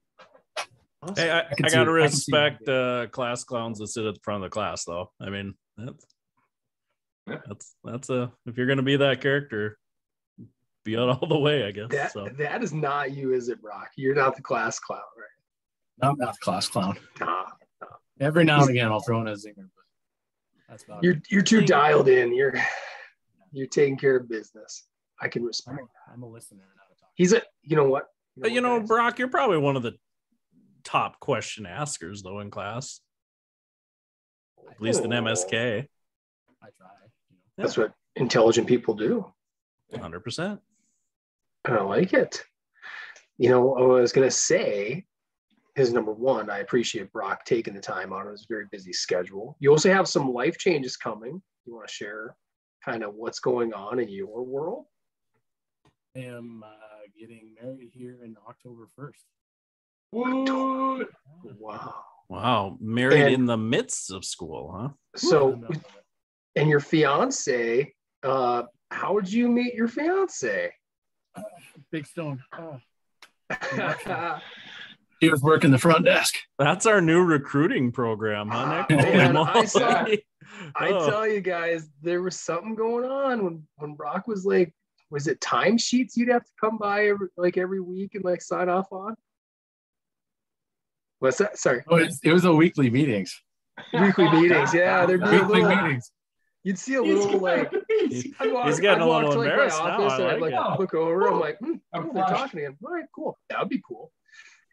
Hey, I got to respect class clowns that sit at the front of the class, though. I mean, that's if you're going to be that character, be out all the way, I guess. That is not you, is it, Brock? You're not the class clown, right? I'm not the class clown. Nah. Every now and again, I'll throw in a zinger, but that's about it. You're too dialed in. You're taking care of business. I can respect. I'm a listener, not a talker. He's you know what? But Brock, you're probably one of the top question askers, though, in class. At least in MSK. I try. That's what intelligent people do. 100%. I like it. I was going to say is number one, I appreciate Brock taking the time out of his very busy schedule. You also have some life changes coming. You want to share kind of what's going on in your world? I am getting married here in October 1st. What? Wow. Married in the midst of school, huh? So, and your fiance, how would you meet your fiance? Big Stone. He was working the front desk. That's our new recruiting program, huh, Nick? Man, I tell you guys, there was something going on when Brock was like, was it timesheets you'd have to come by every week and like sign off on? What's that? Sorry. Oh, it was a weekly meetings. Weekly meetings, yeah. There'd be weekly meetings. You'd see a little like he's getting a little embarrassed now. I'd look over. I'm like, they're talking to him. All right, cool. That'd be cool.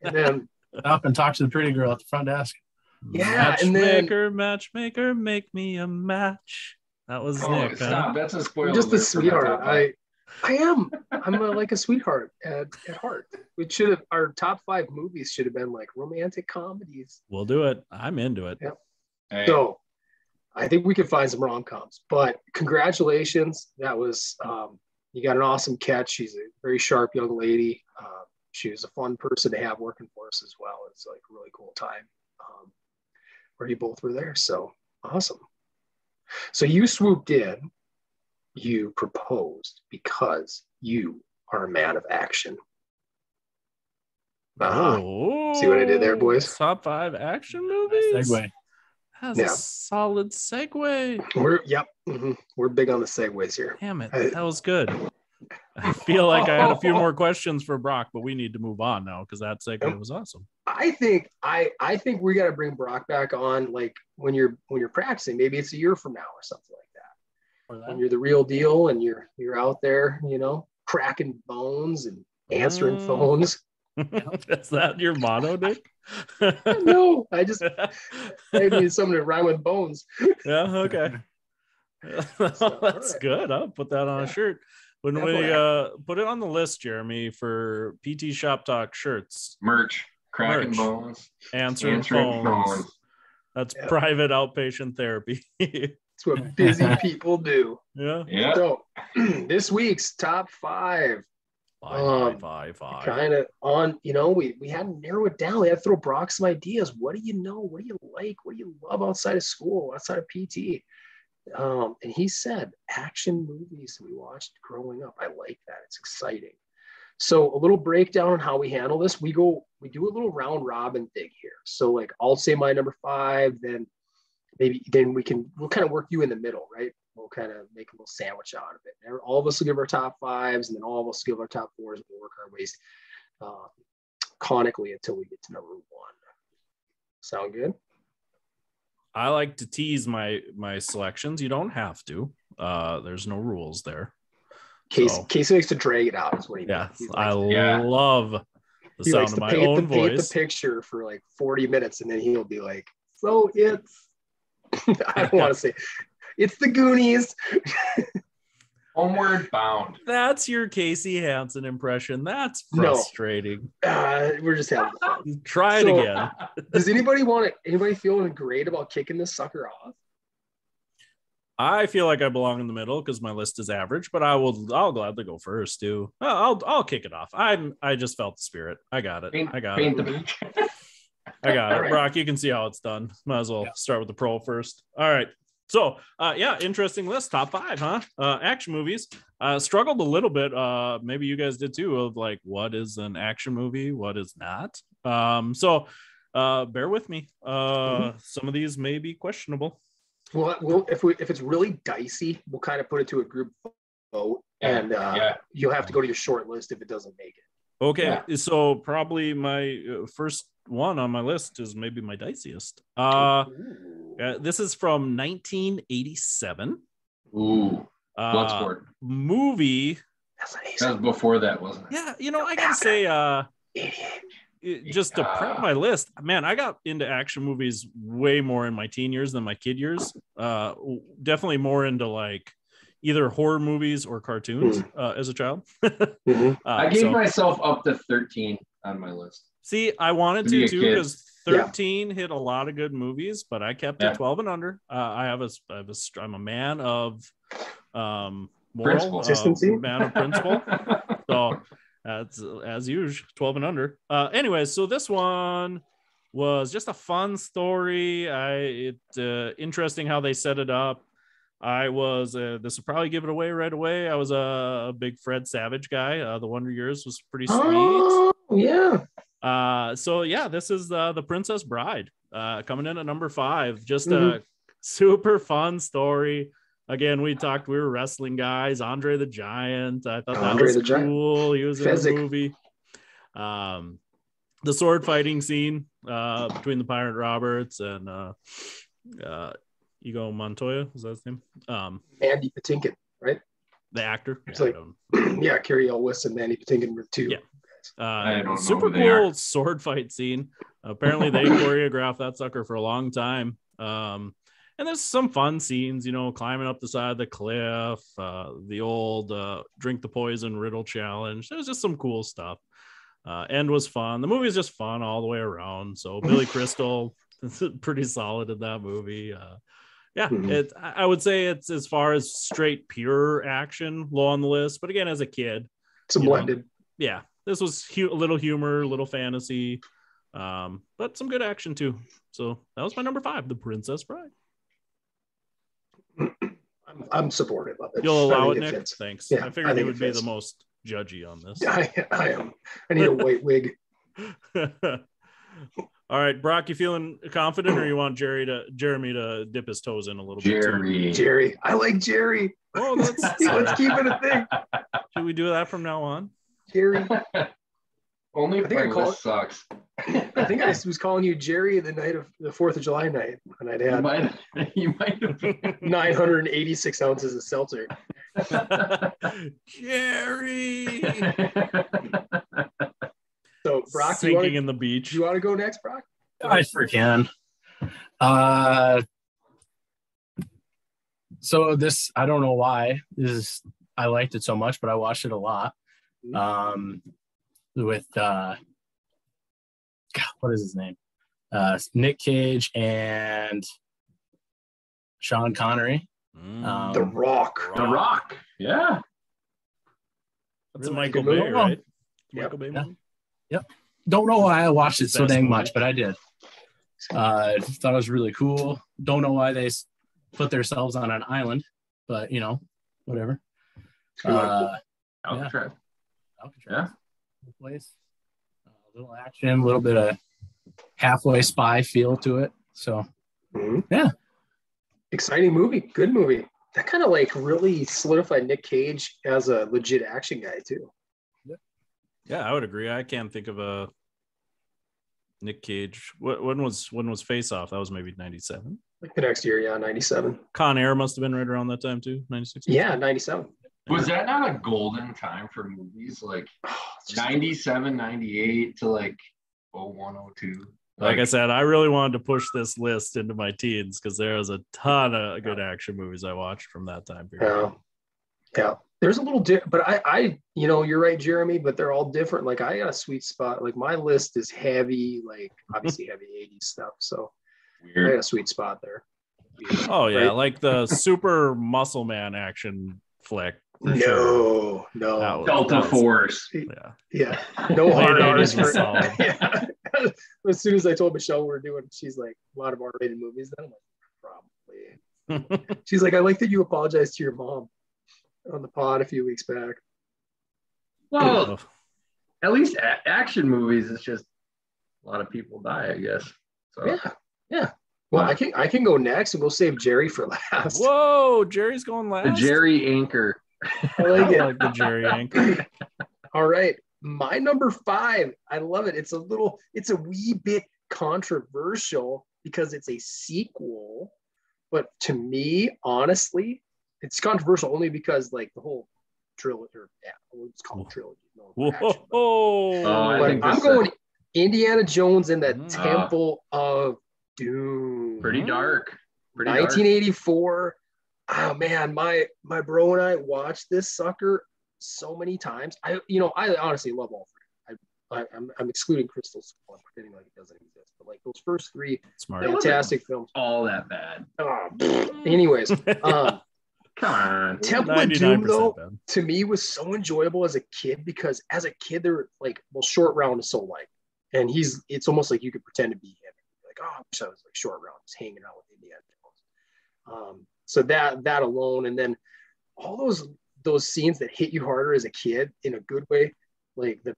And then up and talk to the pretty girl at the front desk. Yeah, matchmaker, make me a match. That was Nick. Stop. Huh? That's a spoiler. Just a sweetheart. I am. I'm like a sweetheart at heart. Our top 5 movies should have been like romantic comedies. We'll do it. I'm into it. Yep. Hey. So I think we could find some rom-coms, but congratulations. That was, you got an awesome catch. She's a very sharp young lady. She was a fun person to have working for us as well. It's like a really cool time. where you both were there. So awesome. So you swooped in, you proposed because you are a man of action. See what I did there, boys? Top 5 action movies. Segue. That's a solid segue. We're big on the segues here. Damn it, that was good. I feel like I had a few more questions for Brock, but we need to move on now because that segue was awesome. I think we got to bring Brock back on, like when you're practicing. Maybe it's a year from now or something like that. When you're the real deal and you're out there, cracking bones and answering phones. Is that your motto, Nick? No, I need something to rhyme with bones. Yeah, okay. That's good. I'll put that on a shirt. When we put it on the list, Jeremy, for PT Shop Talk shirts. Cracking bones. Answering phones. That's private outpatient therapy. It's what busy people do. Yeah. So this week's top 5. Five. Kind of on, we had to narrow it down. We had to throw Brock some ideas. What do you know? What do you like? What do you love outside of school, outside of PT? And he said action movies we watched growing up. I like that. It's exciting. So a little breakdown on how we handle this. We do a little round robin thing here. So like I'll say my number 5, then we'll kind of work you in the middle, right? We'll kind of make a little sandwich out of it. And all of us will give our top 5s, and then all of us give our top 4s, and we'll work our ways conically until we get to number 1. Sound good? I like to tease my selections. You don't have to. There's no rules there. Casey likes to drag it out. Is what he means. I love the sound of my own voice. Paint the picture for like 40 minutes, and then he'll be like, "So it's." I don't want to say. It's the Goonies. Homeward Bound. That's your Casey Hansen impression. That's frustrating. No. We're just having fun. Try it again. Does anybody feeling great about kicking this sucker off? I feel like I belong in the middle because my list is average, but I'll gladly go first too. I'll kick it off. I just felt the spirit. I got it. I got it. Right. Brock, you can see how it's done. Might as well start with the pro first. All right. So, interesting list. Top 5, huh? Action movies. Struggled a little bit. Maybe you guys did too, of like, what is an action movie? What is not? So bear with me. Some of these may be questionable. Well, if it's really dicey, we'll kind of put it to a group vote, and you'll have to go to your short list if it doesn't make it. Okay. Yeah. So probably my first one on my list is maybe my diciest. This is from 1987. Ooh, Bloodsport. Movie. That was before that, wasn't it? Yeah, I gotta say, just to prep my list, man, I got into action movies way more in my teen years than my kid years. Definitely more into like either horror movies or cartoons as a child. I gave myself up to 13 on my list. See, I wanted to too because 13 hit a lot of good movies, but I kept it 12 and under. I'm a man of moral, man of principle. So that's as usual, 12 and under. Anyway, so this one was just a fun story. Interesting how they set it up. I was this will probably give it away right away. I was a big Fred Savage guy. The Wonder Years was pretty sweet. Oh, yeah. This is the Princess Bride coming in at number 5. Just a super fun story. Again, we were wrestling guys. Andre the Giant. I thought that was cool. He was in the movie. The sword fighting scene between the Pirate Roberts and Ego Montoya, is that his name? Mandy Patinkin, right? The actor. It's Carrie Elwes and Mandy Patinkin were 2. Yeah. Super cool sword fight scene. Apparently they choreographed that sucker for a long time. And there's some fun scenes, climbing up the side of the cliff, the old drink the poison riddle challenge. There's just some cool stuff. End was fun. The movie is just fun all the way around. So Billy Crystal pretty solid in that movie. I would say it's, as far as straight pure action, low on the list, but again, as a kid, it's a blended. This was a little humor, a little fantasy. But some good action too. So that was my number 5, The Princess Bride. I'm supportive of it. You'll allow I it, think Nick? fits. Thanks. Yeah, I figured you would be fits. the most judgy on this. I am. I need a white wig. All right, Brock, you feeling confident, or you want Jeremy to dip his toes in a little bit? Jerry. I like Jerry. Oh, let's keep it a thing. Should we do that from now on? Jerry. Only if my list sucks. I think I was calling you Jerry the night of the 4th of July night, and I'd had you might have 986 ounces of seltzer. Jerry. So Brock, sinking in the beach. You want to go next, Brock? I sure can. So this, I don't know why I liked it so much, but I watched it a lot. With God, what is his name? Nick Cage and Sean Connery. The Rock. The Rock. Yeah. That's a Michael Bay, right? Yep. Michael Bay movie? Yep. Don't know why I watched it so dang much, but I did. Thought it was really cool. Don't know why they put themselves on an island, but whatever. Alcatraz. Yeah. Place. A little action, a little bit of halfway spy feel to it. So, yeah. Exciting movie. Good movie. That kind of like really solidified Nick Cage as a legit action guy too. Yeah, I would agree. I can't think of a Nick Cage. When was Face Off? That was maybe 97. Like the next year, yeah, 97. Con Air must have been right around that time too, 96. Yeah, 97. Was that not a golden time for movies? Like 97, 98 to like 01, 02? Like I said, I really wanted to push this list into my teens because there was a ton of good action movies I watched from that time period. Yeah. There's a little but I you're right, Jeremy, but they're all different. Like I got a sweet spot. Like my list is heavy, like obviously heavy 80s stuff. So I got a sweet spot there. Oh yeah, right? Like the super muscle man action flick. No. Delta Force. Yeah. No hard R's for yeah. As soon as I told Michelle we're doing, she's like, a lot of R-rated movies. Then I'm like, probably. She's like, I like that you apologized to your mom on the pod a few weeks back. Well, at least action movies, it's just a lot of people die, I guess. So yeah. Well, I can go next, and we'll save Jerry for last. Whoa, Jerry's going last. The Jerry Anchor. I like the Jerry Anchor. All right. My number 5. I love it. It's a wee bit controversial because it's a sequel. But to me, honestly, it's controversial only because like the whole trilogy, it's called trilogy. I'm going Indiana Jones and the Temple of Doom. Pretty dark. 1984. Oh man, my bro and I watched this sucker so many times. I honestly love all 3. I'm excluding Crystal Skull. I'm pretending like it doesn't exist. But like those first 3 fantastic films. All that bad. Anyways, come on. Temple of Doom though bad. To me was so enjoyable as a kid because as a kid they're like, Short Round is so light, and it's almost like you could pretend to be him. Like, I wish I was like Short Round, just hanging out with Indiana Jones. So that alone, and then all those scenes that hit you harder as a kid in a good way, like the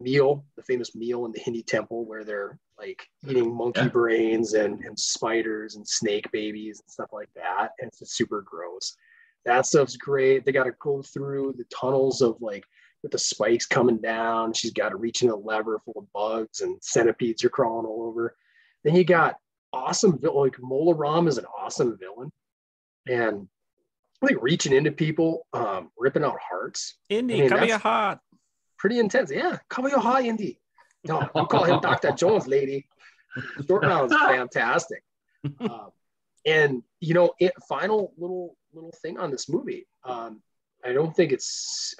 famous meal in the Hindi temple where they're like eating monkey brains and spiders and snake babies and stuff like that, and it's just super gross. That stuff's great. They got to go through the tunnels of like with the spikes coming down. She's got to reach in a lever full of bugs and centipedes are crawling all over. Then you got awesome like Mola Ram is an awesome villain. And like reaching into people, ripping out hearts. Indy, come here hot. Pretty intense. Yeah, come here hot, Indy. No, you call him Dr. Jones, lady. Short Round's fantastic. And final little thing on this movie. I think it's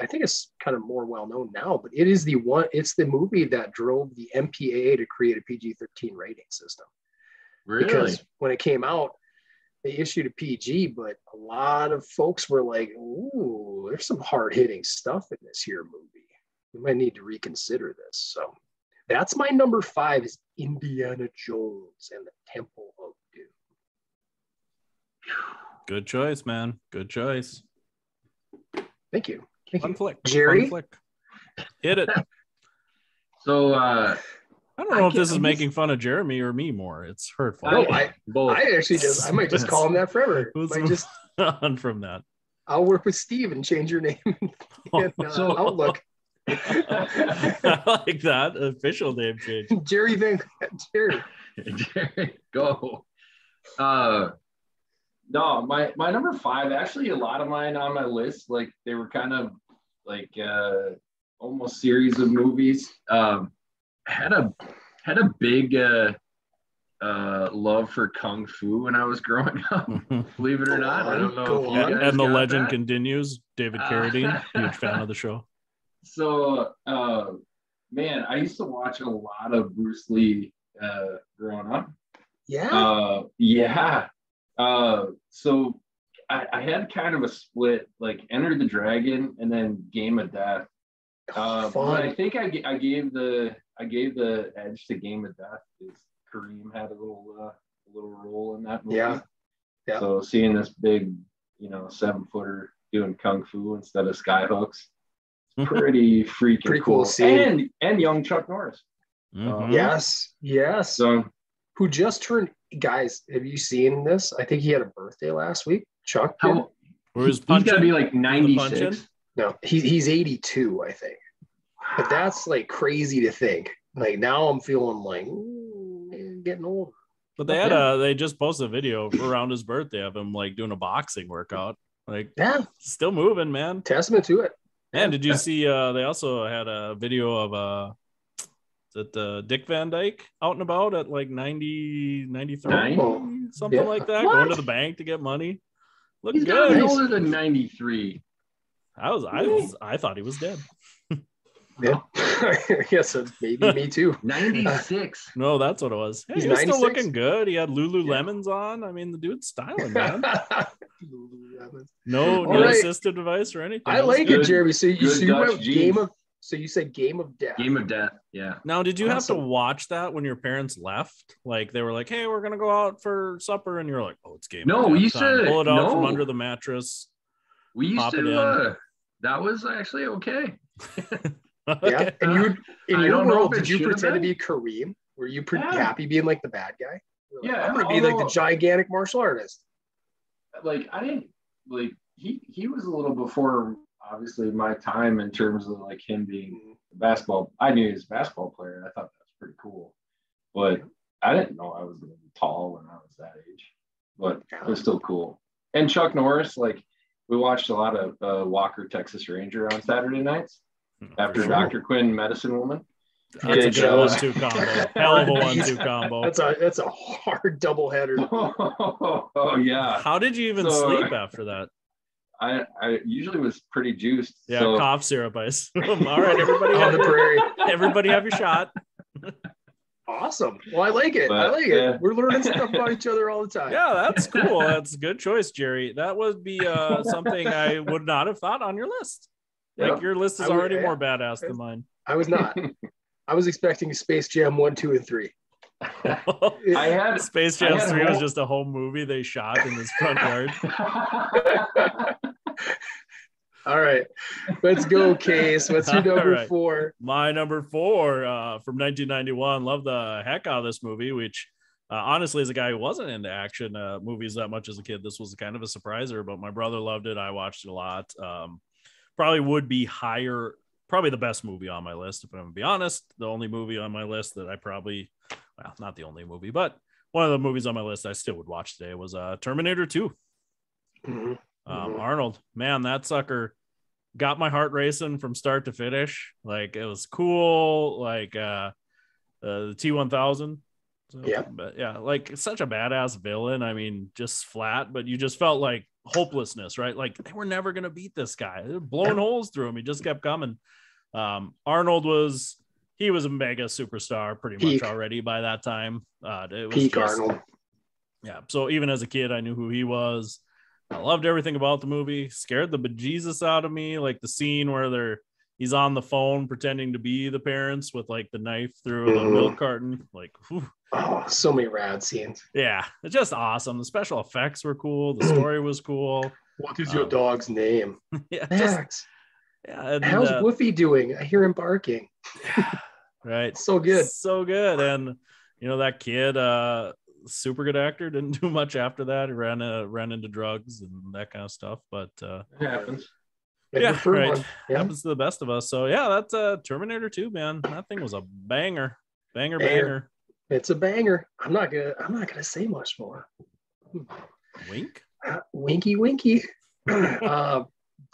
kind of more well known now, but it's the movie that drove the MPAA to create a PG-13 rating system. Really? Because when it came out, they issued a PG, but a lot of folks were like, ooh, there's some hard-hitting stuff in this here movie. We might need to reconsider this. So That's my number 5 is Indiana Jones and the Temple of Doom. Good choice, man. Good choice. Thank you. Fun flick. Jerry? Fun flick. Hit it. So I don't know if this is making fun of Jeremy or me more. It's hurtful. No, I actually I might just call him that forever. Might just on from that. I'll work with Steve and change your name in Outlook. I like that official name change. Jerry Jerry, go. No, my number 5, actually a lot of mine on my list, like they were kind of like almost series of movies. Had a big love for Kung Fu when I was growing up. Believe it or not. I don't know. And the legend continues. David Carradine, huge fan of the show. So man, I used to watch a lot of Bruce Lee growing up. Yeah. So I had kind of a split, like Enter the Dragon and then Game of Death. But I think I gave the edge to Game of Death because Kareem had a little role in that movie. Yeah. So seeing this big, 7-footer doing kung fu instead of sky hooks, pretty freaking cool scene. And young Chuck Norris. Yes. So who just turned, guys, have you seen this? I think he had a birthday last week. Chuck. He's got to be like 96. No, he's 82, I think. But that's like crazy to think. Like now I'm feeling like getting old. But they just posted a video around his birthday of him like doing a boxing workout. Like still moving, man. Testament to it. And did you see they also had a video of Dick Van Dyke out and about at like 90, 93, something like that, going to the bank to get money. Look He's good. He's older than 93. I thought he was dead. Yeah. Yes, maybe me too. 96. No, that's what it was. Hey, he was still looking good. He had Lululemons on. I mean, the dude's styling, man. No assistive device or anything. I like it, Jeremy. So you went So you said Game of Death. Game of Death, yeah. Now, did you have to watch that when your parents left? Like they were like, "Hey, we're gonna go out for supper," and you're like, "Oh, it's Game of Death." No, we used to pull it out from under the mattress. We used to. That was actually okay. Yeah, and in your world, did you pretend to be Kareem? Were you pretty happy being like the bad guy? Yeah, I'm gonna be like the gigantic martial artist. Like I didn't like he was a little before obviously my time in terms of like him being basketball. I knew he was a basketball player. And I thought that was pretty cool, but I didn't know I was gonna be tall when I was that age. But it was still cool. And Chuck Norris, like we watched a lot of Walker Texas Ranger on Saturday nights. After Dr. Quinn, Medicine Woman. That's a good 1-2 combo. Hell of a 1-2 combo. That's a hard doubleheader. Oh yeah. How did you even sleep after that? I usually was pretty juiced. Yeah, cough syrup ice. All right, everybody on the prairie. Everybody have your shot. Awesome. Well, I like it. We're learning stuff about each other all the time. Yeah, that's cool. That's a good choice, Jerry. That would be something I would not have thought on your list. Like your list is already more badass than mine. I was not. I was expecting Space Jam 1, 2, and 3. I had Space Jam 3 was just a home movie they shot in his front yard. All right, let's go, Case. What's your number 4? My number 4 from 1991. Love the heck out of this movie, which honestly, as a guy who wasn't into action movies that much as a kid, this was kind of a surpriser, but my brother loved it. I watched it a lot. Probably would be higher, probably the best movie on my list, if I'm gonna be honest. The only movie on my list that I probably, well, not the only movie, but one of the movies on my list I still would watch today was Terminator 2. Arnold, man, that sucker got my heart racing from start to finish. Like it was cool. Like the T-1000. So, but yeah, like such a badass villain. I mean, just flat, but you just felt like hopelessness, right? Like they were never gonna beat this guy. They were blowing holes through him. He just kept coming. Arnold was a mega superstar pretty much already by that time. It was peak Arnold. Yeah. So even as a kid, I knew who he was. I loved everything about the movie. Scared the bejesus out of me. Like the scene where they're he's on the phone pretending to be the parents with like the knife through the milk carton. Like, whew. Oh, so many rad scenes. Yeah, it's just awesome. The special effects were cool. The story was cool. What is your dog's name? Yeah, Max. And, how's Woofy doing? I hear him barking. Right. So good. So good. And that kid, super good actor, didn't do much after that. He ran into drugs and that kind of stuff. But it happens. Yeah, right. Yeah. Happens to the best of us. So yeah, that's Terminator 2, man. That thing was a banger. Banger. It's a banger. I'm not gonna say much more. Wink. Winky.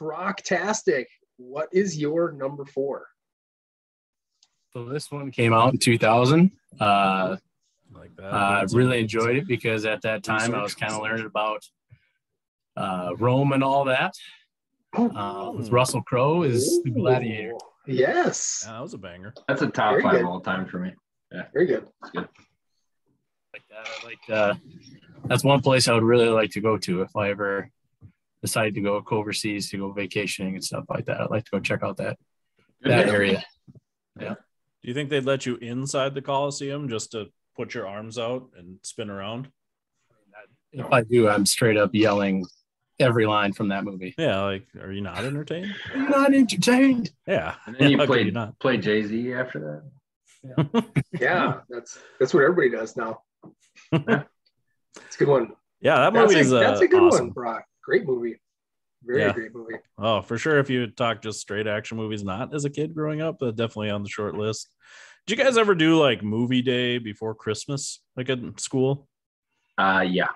Brocktastic. What is your number 4? So this one came out in 2000. Like that. I really enjoyed it because at that time I was kind of learning about Rome and all that. With Russell Crowe is the Gladiator. Yes. Yeah, that was a banger. That's a top Very 5 good. All time for me. Yeah. Very good. That's good. Like that. That's one place I would really like to go to if I ever decide to go overseas to go vacationing and stuff like that. I'd like to go check out that area. Yeah. Do you think they'd let you inside the Coliseum just to put your arms out and spin around? If I do, I'm straight up yelling every line from that movie. Yeah, like, are you not entertained? Are you not entertained? Yeah. And then you play Jay-Z after that? Yeah, that's what everybody does now. It's a good one. Yeah, that movie that's a good awesome one, Brock. Great movie. Very great movie. Oh, for sure. If you talk just straight action movies, not as a kid growing up, but definitely on the short list. Did you guys ever do like movie day before Christmas, like at school? Yeah.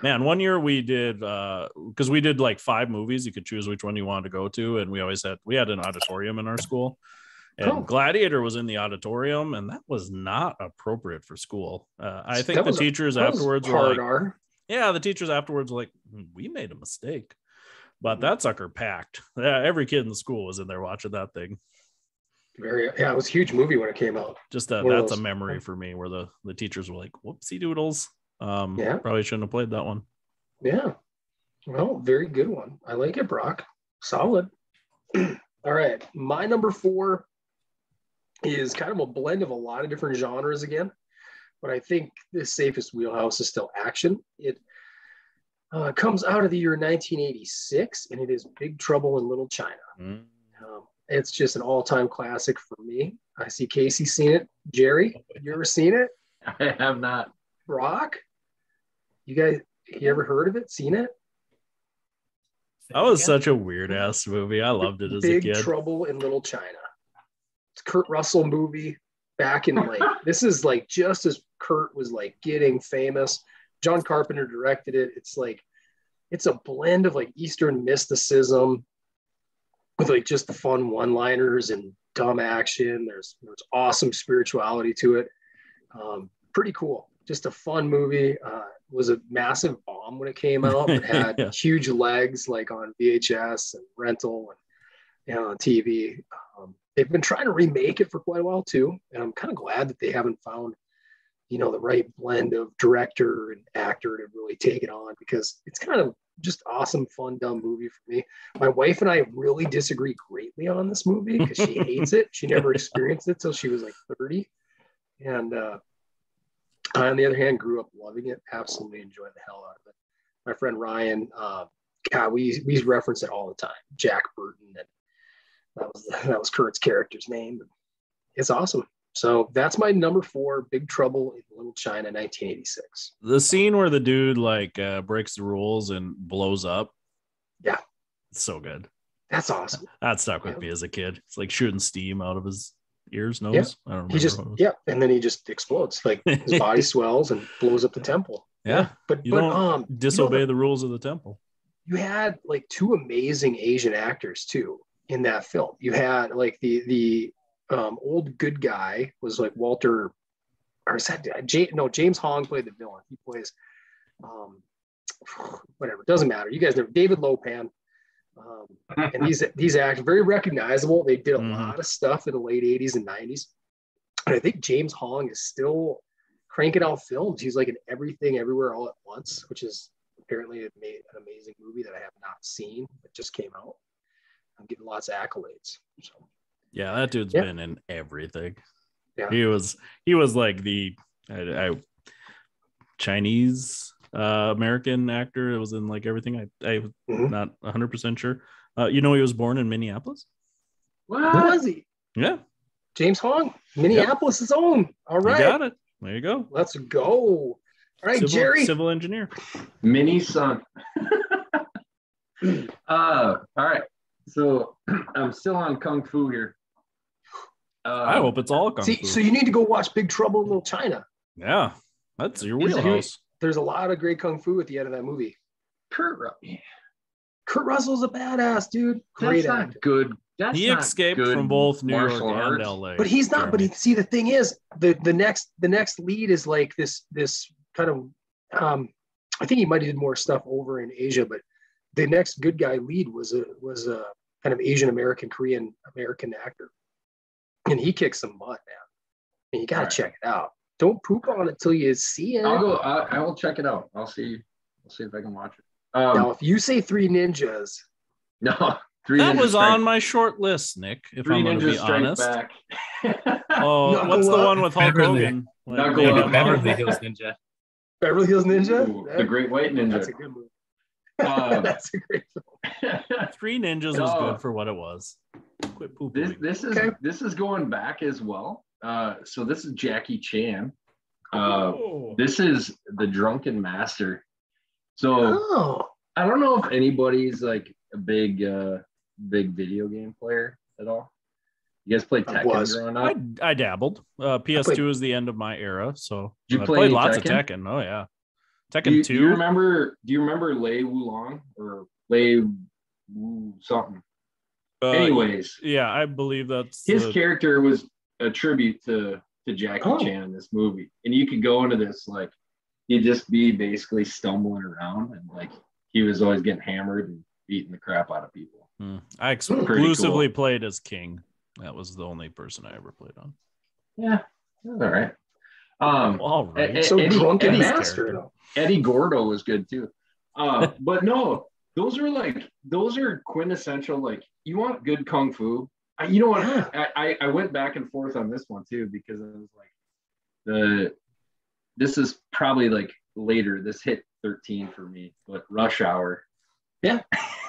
Man, one year we did because we did like 5 movies. You could choose which one you wanted to go to, and we had an auditorium in our school, and Gladiator was in the auditorium, and that was not appropriate for school. I think the teachers afterwards were like, the teachers afterwards were like, we made a mistake, but that sucker packed. Yeah, every kid in the school was in there watching that thing. It was a huge movie when it came out. Just that's a memory for me where the teachers were like, whoopsie doodles. Probably shouldn't have played that one. Yeah. Well, very good one. I like it, Brock. Solid. All right. My number 4 is kind of a blend of a lot of different genres again, but I think the safest wheelhouse is still action. It comes out of the year 1986, and it is Big Trouble in Little China. It's just an all-time classic for me. I see Casey seen it. Jerry, you ever seen it? I have not. Brock, you ever heard of it? Seen it? That was such a weird ass movie. I loved it as a kid. Big Trouble in Little China. It's Kurt Russell movie back in this is like just as Kurt was like getting famous. John Carpenter directed it. It's a blend of like Eastern mysticism with like just the fun one-liners and dumb action. There's awesome spirituality to it. Pretty cool. Just a fun movie. Was a massive bomb when it came out. It had huge legs like on VHS and rental and on TV. They've been trying to remake it for quite a while too. And I'm kind of glad that they haven't found, the right blend of director and actor to really take it on, because it's kind of just awesome, fun, dumb movie for me. My wife and I really disagree greatly on this movie because she hates it. She never experienced it till she was like 30. And I, on the other hand, grew up loving it. Absolutely enjoyed the hell out of it. My friend Ryan, we reference it all the time. Jack Burton, and that was Kurt's character's name. It's awesome. So that's my number 4, Big Trouble in Little China, 1986. The scene where the dude breaks the rules and blows up. Yeah. It's so good. That's awesome. That stuck with me as a kid. It's like shooting steam out of his ears, nose. Yeah. I don't remember. And then he just explodes. Like his body swells and blows up the temple. Yeah. But don't disobey the rules of the temple. You had like 2 amazing Asian actors too in that film. You had like the old good guy was like Walter, or is that James Hong played the villain. He plays whatever, doesn't matter. You guys know David Lopan. And these actors very recognizable. They did a lot of stuff in the late 80s and 90s. And I think James Hong is still cranking out films. He's like in Everything Everywhere All at Once, which is apparently an amazing movie that I have not seen. It just came out. getting lots of accolades. So Yeah, that dude's been in everything. Yeah. He was like the Chinese American actor. It was in like everything. I'm not 100% sure. He was born in Minneapolis. What? Who was he? Yeah. James Hong, Minneapolis' own. All right. You got it. There you go. Let's go. All right, Jerry. Civil engineer. Mini son. All right. So I'm still on Kung Fu here. I hope it's all Kung Fu. So you need to go watch Big Trouble in Little China. Yeah. That's your wheelhouse. There's a lot of great Kung Fu at the end of that movie. Kurt Russell's a badass, dude. Great actor. Good. He escaped from both New York and LA. But he's not. But see, the thing is, the next lead is like this kind of. I think he might have did more stuff over in Asia, but the next good guy lead was a kind of Asian American, Korean American actor, and he kicks some butt, man. And you gotta check it out. Don't poop on it till you see it. I will check it out. I'll see if I can watch it. Now, if you say Three Ninjas, no. That was on my short list, Nick, if I'm going to be honest. What's the one with Hulk Hogan? Beverly Hills Ninja. Beverly Hills Ninja? Ooh, the Great White Ninja. That's a good movie. That's a great film. Three Ninjas was good for what it was. Quit pooping. This is going back as well. So this is Jackie Chan. This is The Drunken Master. So I don't know if anybody's like a big video game player at all. You guys played Tekken growing up? I dabbled. PS2 is the end of my era, so I played lots of Tekken. Oh yeah, Tekken 2. Do you remember Lei Wulong or Lei Wu something? Anyways, yeah, I believe that's his character was a tribute to Jackie Chan in this movie, and you could go into this like he'd just be basically stumbling around, and like he was always getting hammered and beating the crap out of people. I exclusively played as King. That was the only person I ever played on. Yeah, all right. All right. So Drunken Master. Eddie Gordo was good too. But no, those are quintessential. Like, you want good kung fu. You know what? Yeah. I went back and forth on this one too, because I was like, this is probably like later. This hit 13 for me, but Rush Hour. Yeah.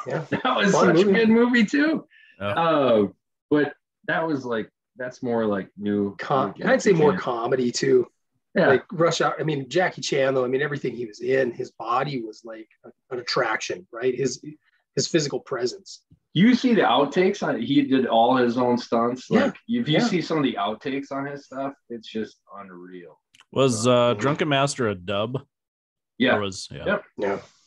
That was such a good movie too. But that was like, that's more like new. I'd say more comedy too. Yeah. Like Rush Hour. I mean, Jackie Chan though. I mean, everything he was in, his body was like an attraction, right? His physical presence. You see the outtakes on it. He did all his own stunts. Like if you see some of the outtakes on his stuff, it's just unreal. Was Drunken Master a dub? Yeah.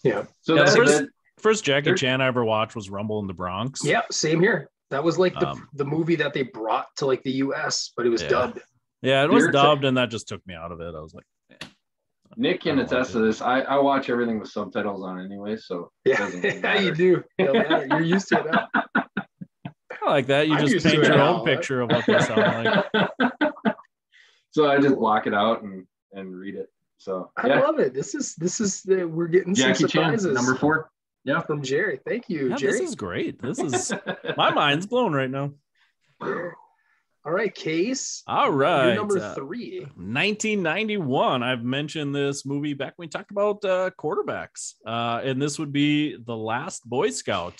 Yeah. So the first Jackie Chan I ever watched was Rumble in the Bronx. Yeah, same here. That was like the movie that they brought to like the US, but it was dubbed. Yeah, it was dubbed, and that just took me out of it. I was like, Nick can attest to this. I watch everything with subtitles on anyway, so yeah, you do. You're used to it now. I like that. You just paint your own picture of what they sound like. So I just block it out and read it. So I love it. This is we're getting Jackie some surprises. Chan, number 4. Yeah, from Jerry. Thank you, Jerry. This is great. This is my mind's blown right now. All right, Case. All right. You're number 3. 1991. I've mentioned this movie back when we talked about quarterbacks. And this would be The Last Boy Scout.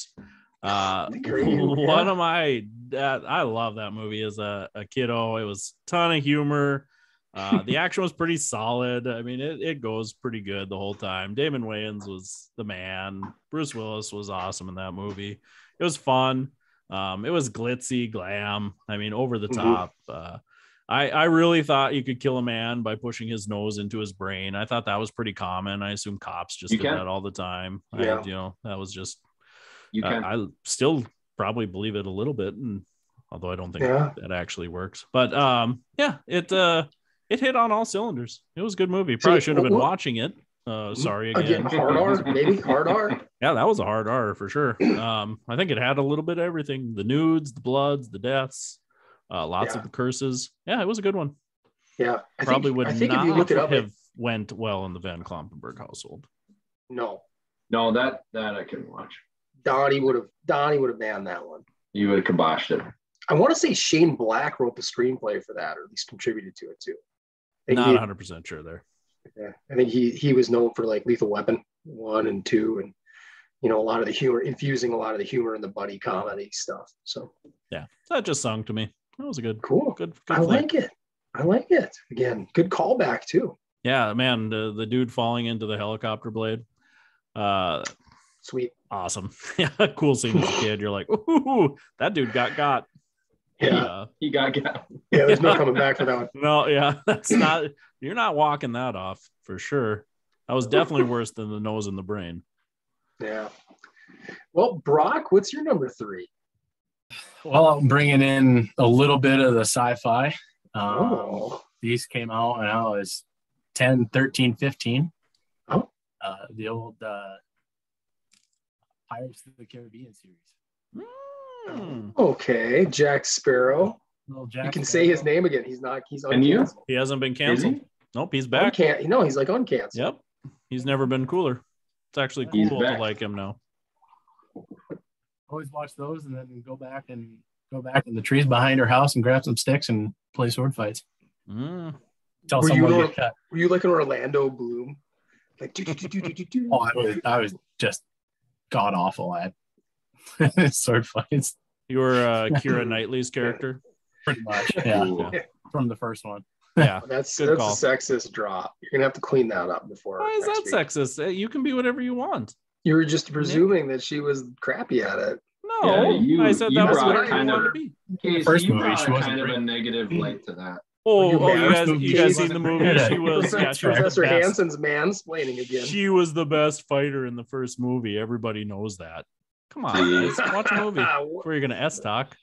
One of my I love that movie as a kiddo. It was a ton of humor. The action was pretty solid. I mean, it goes pretty good the whole time. Damon Wayans was the man. Bruce Willis was awesome in that movie. It was fun. It was glitzy, glam. I mean, over the top. I really thought you could kill a man by pushing his nose into his brain. I thought that was pretty common. I assume cops just did that all the time. Yeah. That was just. You can. I still probably believe it a little bit, and although I don't think that actually works. But it hit on all cylinders. It was a good movie. Probably should have been watching it. Sorry again. Hard R, maybe hard R. Yeah, that was a hard R for sure. I think it had a little bit of everything: the nudes, the bloods, the deaths, lots of the curses. Yeah, it was a good one. Yeah, I think not if you look it up, have went well in the Van Klompenberg household. No, that I couldn't watch. Donnie would have banned that one. You would have kiboshed it. I want to say Shane Black wrote the screenplay for that, or at least contributed to it too. Not 100% sure there. Yeah, I think he was known for like Lethal Weapon 1 and 2, and a lot of the humor, infusing a lot of the humor in the buddy comedy stuff. So yeah, that just sung to me. That was a good, good. I flick. like it. Again, good callback too. Yeah, man, the dude falling into the helicopter blade. Sweet. Awesome. Yeah, cool scene as a kid. You're like, ooh, that dude got. Yeah, he got. Yeah, there's no coming back for that one. No, yeah, you're not walking that off for sure. That was definitely worse than the nose and the brain. Yeah. Well, Brock, what's your number 3? Well, I'm bringing in a little bit of the sci-fi. These came out when I was 10, 13, 15. Oh. The old Pirates of the Caribbean series. Okay, Jack Sparrow. Jack you can Sparrow. say his name again. He's And you? uncanceled. He hasn't been canceled. Nope, he's back. He's like uncanceled. Yep. He's never been cooler. It's actually He's cool to back. like him now. Always watch those and then go back in the trees behind her house and grab some sticks and play sword fights. Tell Were someone you, to get cut. Were you like an Orlando Bloom? Like, Oh, I was just god awful at sword fights. You were Keira Knightley's character. Pretty much, yeah. From the first one. Yeah, that's good a call. sexist drop. You're gonna have to clean that up before. Why is that sexist? You can be whatever you want. You were just presuming that she was crappy at it. No, I said that was brought what I kind wanted of- to be. Case, First you movie, brought she wasn't kind of a great. negative light to that. You guys movie, seen she the wasn't movie? great. She was Professor the best. Hansen's mansplaining again. She was the best fighter in the first movie. Everybody knows that. Come on, Jeez. guys, watch a movie before you're gonna S-talk.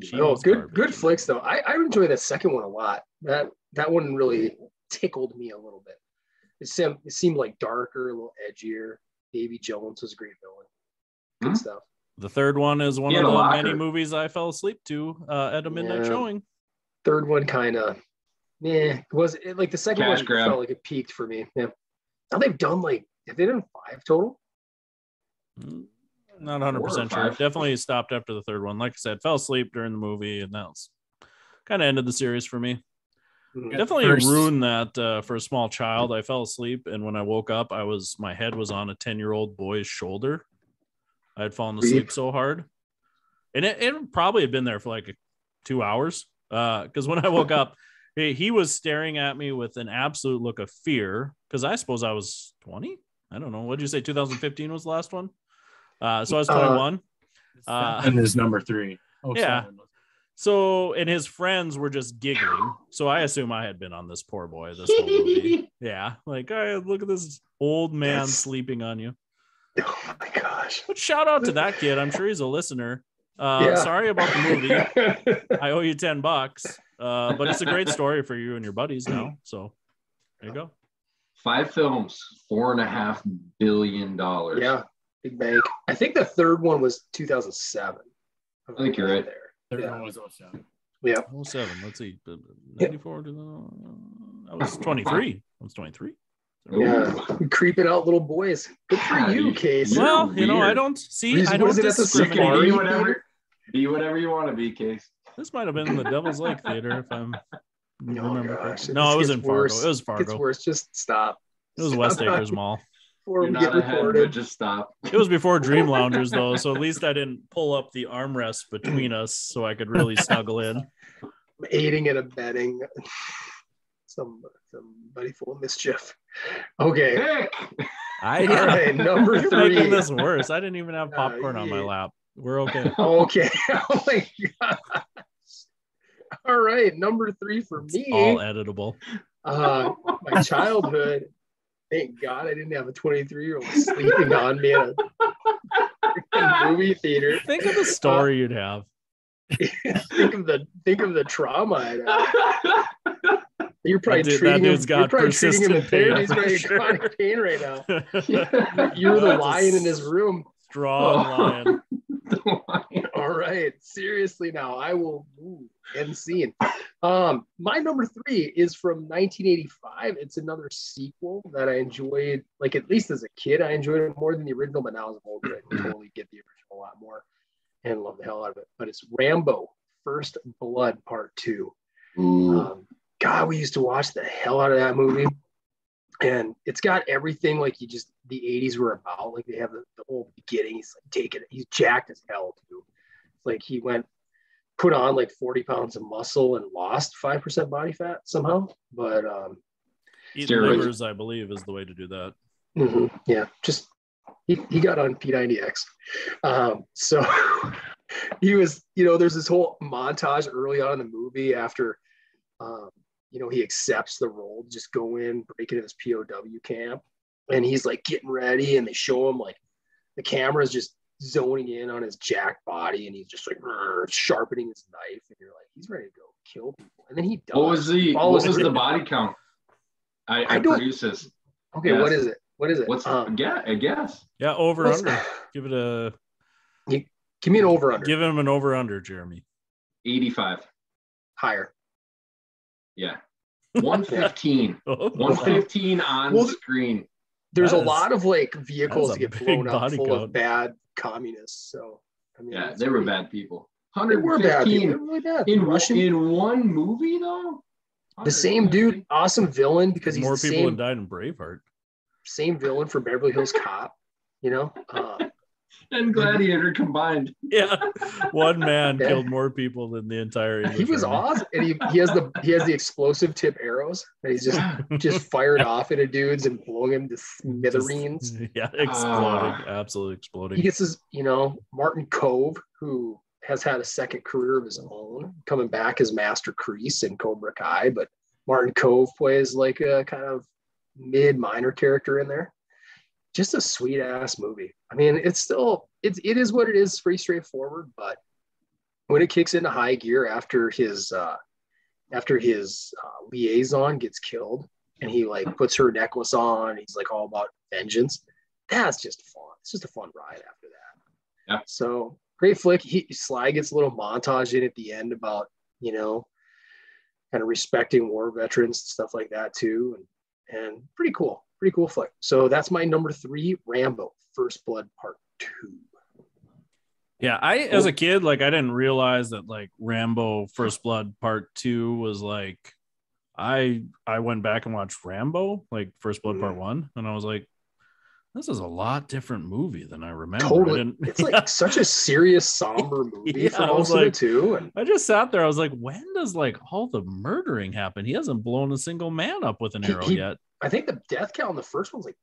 Good flicks though. I enjoy the second one a lot. That one really tickled me a little bit. It seemed like darker, a little edgier. Davy Jones was a great villain. Good stuff. The third one is one He of had the a locker. many movies I fell asleep to at a midnight showing. Third one kind of, was it like the second Cash one grab. felt like it peaked for me. Yeah. Now they've done have they done 5 total? Not 100% 4 or sure. 5. Definitely stopped after the third one. Like I said, fell asleep during the movie, and that was kind of ended the series for me. Mhm. Definitely ruined that for a small child. I fell asleep, and when I woke up, my head was on a 10-year-old boy's shoulder. I had fallen asleep so hard, and it probably had been there for like 2 hours. Because when I woke up, he was staring at me with an absolute look of fear. Because I suppose I was 20. I don't know. What did you say? 2015 was the last one. So I was 21. And is number 3. Yeah. So, and his friends were just giggling. So I assume I had been on this poor boy this whole movie. Yeah. Like, hey, look at this old man sleeping on you. Oh my gosh. But shout out to that kid. I'm sure he's a listener. Sorry about the movie. I owe you $10. But it's a great story for you and your buddies now. So there you go. 5 films, $4.5 billion. Yeah. Big bank. I think the third one was 2007. I think you're right. Third one was 07. Yeah. 07. Let's see. 94 to I was 23. I was 23. Yeah. Creeping out little boys. Good for you, Case. Well, I weird. don't see. What I don't is it at the discriminate. safari? Be whatever you want to be, Case. This might have been the Devil's Lake Theater if I'm remember gosh, correctly. No, it was in Fargo. worse. It was It Fargo. gets worse. Just stop. It was West Acres Mall. Before You're we not get ahead, but recorded. just stop. It was before Dream Loungers though, so at least I didn't pull up the armrest between us so I could really snuggle in. Aiding and abetting somebody full of mischief. Okay. Nick! All right, number You're 3. making this worse. I didn't even have popcorn on my lap. We're okay. Okay. Oh my gosh. All right, number 3 for me. It's all editable. My childhood. Thank God I didn't have a 23-year-old sleeping on me at a movie theater. Think of the story you'd have. Think of the trauma I'd have. You're probably That treating dude's him. got You're probably treating him in persistent pain, pain. He's I'm got sure. chronic pain right now. You're the That's a lion in his room. Strong lion. All All right. Seriously now, I will end scene. My number 3 is from 1985. It's another sequel that I enjoyed, like at least as a kid, I enjoyed it more than the original, but now as an older, I totally get the original a lot more and love the hell out of it. But it's Rambo, First Blood Part 2. God, we used to watch the hell out of that movie. And it's got everything like the 80s were about. Like they have the whole beginning. He's like he's jacked as hell too. It's like he put on like 40 pounds of muscle and lost 5% body fat somehow. But eating livers, I believe, is the way to do that. Mm-hmm, yeah, just he got on P90X. So he was, there's this whole montage early on in the movie after he accepts the role to just go in, break into this POW camp, and he's like getting ready, and they show him like the camera's just zoning in on his jacked body, and he's just like sharpening his knife, and you're like, he's ready to go kill people, and then he does. What was the body count? I produce this. Okay, yes. What is it? What's I guess. Yeah, over under. Give it a. Give me an over under. Give him an over under, Jeremy. 85. Higher. Yeah. 115. 115 on screen. There's a lot of like vehicles that get blown up full of bad communists. So I mean, yeah, they were bad people. 115. They were bad people. They were really bad. In one movie though. The same dude, awesome villain because he's more the people same, that died in Braveheart. Same villain for Beverly Hills Cop, and Gladiator combined. Yeah, one man killed more people than the entire English he was army. Awesome, and he has the explosive tip arrows that he's just fired off into dudes and blowing him to smithereens. Exploding, absolutely exploding. He gets his, Martin Cove, who has had a second career of his own, coming back as Master Kreese in Cobra Kai, but Martin Cove plays like a kind of mid-minor character in there. Just a sweet ass movie. I mean, it is what it is, pretty straightforward, but when it kicks into high gear after his liaison gets killed and he like puts her necklace on, he's like all about vengeance. That's just fun. It's just a fun ride after that. Yeah. So great flick. Sly gets a little montage in at the end about, kind of respecting war veterans and stuff like that too. And pretty cool flick. So that's my number 3, Rambo, First Blood Part 2. Yeah, as a kid, like I didn't realize that like Rambo First Blood Part 2 was like I went back and watched Rambo, like First Blood Part 1, and I was like, this is a lot different movie than I remember. Totally. It's like such a serious, somber movie for most of it too. And I just sat there. I was like, when does like all the murdering happen? He hasn't blown a single man up with an arrow yet. I think the death count in the first one's like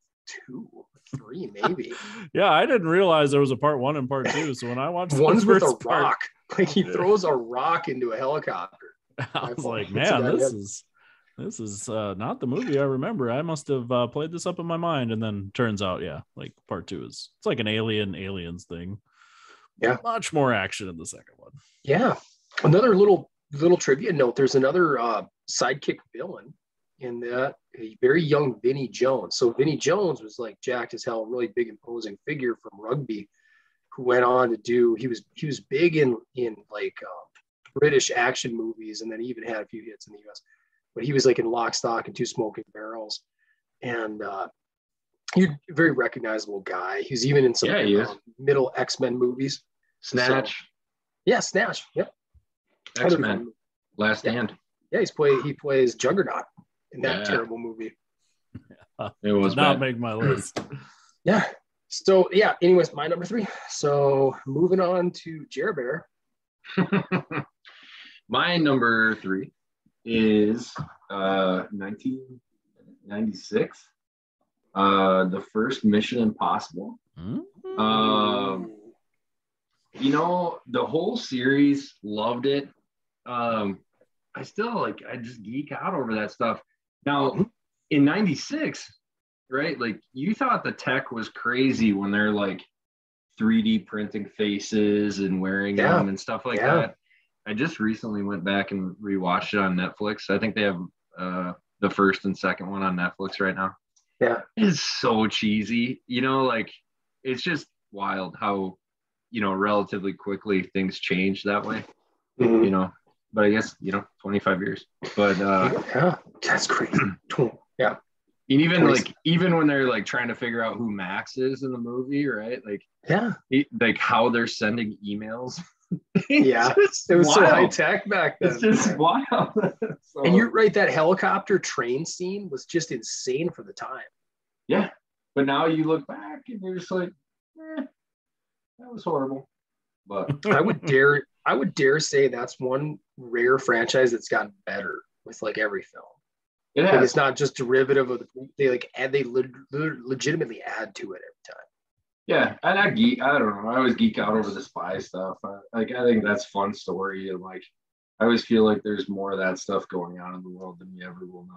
2 or 3, maybe. Yeah, I didn't realize there was a part 1 and part 2. So when I watched one's with a rock, like he throws a rock into a helicopter. I was like, man, this is not the movie I remember. I must have played this up in my mind. And then turns out, like part 2 it's like an aliens thing. Yeah. Much more action in the second one. Yeah. Another little trivia note. There's another sidekick villain in that, a very young Vinnie Jones. So Vinnie Jones was like jacked as hell, really big, imposing figure from rugby who went on to do, he was big in like British action movies. And then he even had a few hits in the US. But he was like in Lock, Stock, and Two Smoking Barrels. And he's a very recognizable guy. He's even in some middle X-Men movies. Snatch. So, Snatch. Yep. X-Men. Last Stand. Yeah, he plays Juggernaut in that terrible movie. It was not make my list. Yeah. So, anyways, my number 3. So moving on to Jer Bear. My number 3 is 1996, the first Mission Impossible. The whole series, loved it. I still I just geek out over that stuff. Now in 96, right, like you thought the tech was crazy when they're like 3D printing faces and wearing them and stuff like that. I just recently went back and rewatched it on Netflix. I think they have the first and second one on Netflix right now. Yeah. It's so cheesy. It's just wild how relatively quickly things change that way, Mhm. but I guess, 25 years, but Yeah, that's crazy. Yeah. and even 20 like, even when they're like trying to figure out who Max is in the movie, right? Like, Yeah. like how they're sending emails. Yeah. It was so high tech back then. It's just wild. So, and you're right, that helicopter train scene was just insane for the time. yeah. But now you look back and you're just like, that was horrible. But I would dare say that's one rare franchise that's gotten better with like every film. it Like has. it's not just derivative of they legitimately add to it every time. Yeah, and I don't know. I always geek out over the spy stuff. I think that's fun story, and like I always feel like there's more of that stuff going on in the world than we ever will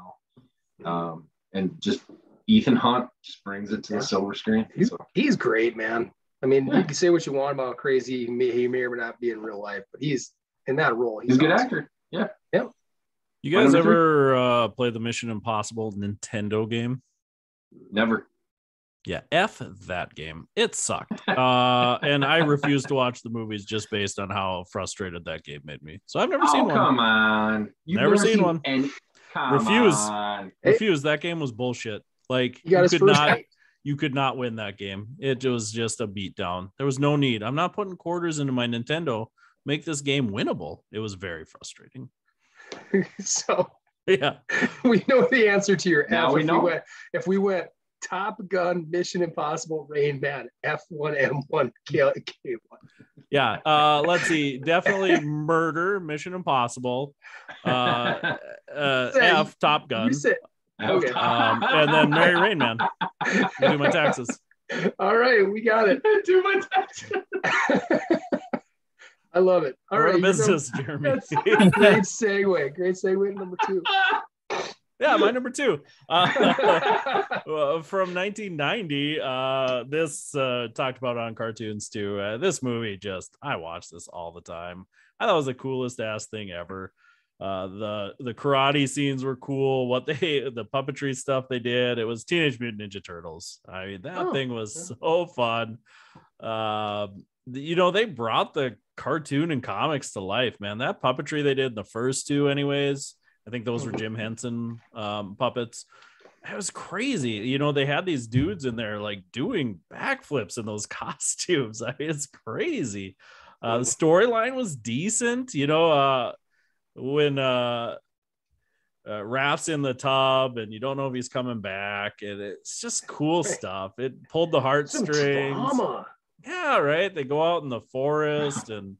know. And just Ethan Hunt just brings it to the silver screen. He's great, man. I mean, you can say what you want about how crazy he may or may not be in real life, but he's in that role. He's a good awesome. actor. Yeah. Yep. You guys ever play the Mission Impossible Nintendo game? Never. Yeah, F that game. It sucked. And I refuse to watch the movies just based on how frustrated that game made me. So I've never seen one. Come on. You've never seen one. Refuse. That game was bullshit. Like you could not win that game. It was just a beatdown. There was no need. I'm not putting quarters into my Nintendo. Make this game winnable. It was very frustrating. So yeah, we know the answer to your now F. If we went Top Gun, Mission Impossible, Rain Man, F1, M1, K1. Yeah. Let's see. Definitely Murder, Mission Impossible, F, Top Gun. You said okay. And then Mary Rain Man. Do my taxes. All right, we got it. Do my taxes. I love it. All right, business, Jeremy. Great segue. Great segue to number 2. Yeah, my number 2. From 1990. This talked about on cartoons too. This movie I watched this all the time. I thought it was the coolest ass thing ever. The karate scenes were cool. The puppetry stuff they did. It was Teenage Mutant Ninja Turtles. I mean, that thing was so fun. They brought the cartoon and comics to life, man. That puppetry they did in the first 2 anyways. I think those were Jim Henson puppets. It was crazy. They had these dudes in there like doing backflips in those costumes. I mean, it's crazy. The storyline was decent. When Raph's in the tub and you don't know if he's coming back, and it's just cool stuff. It pulled the heartstrings. Yeah, right. They go out in the forest and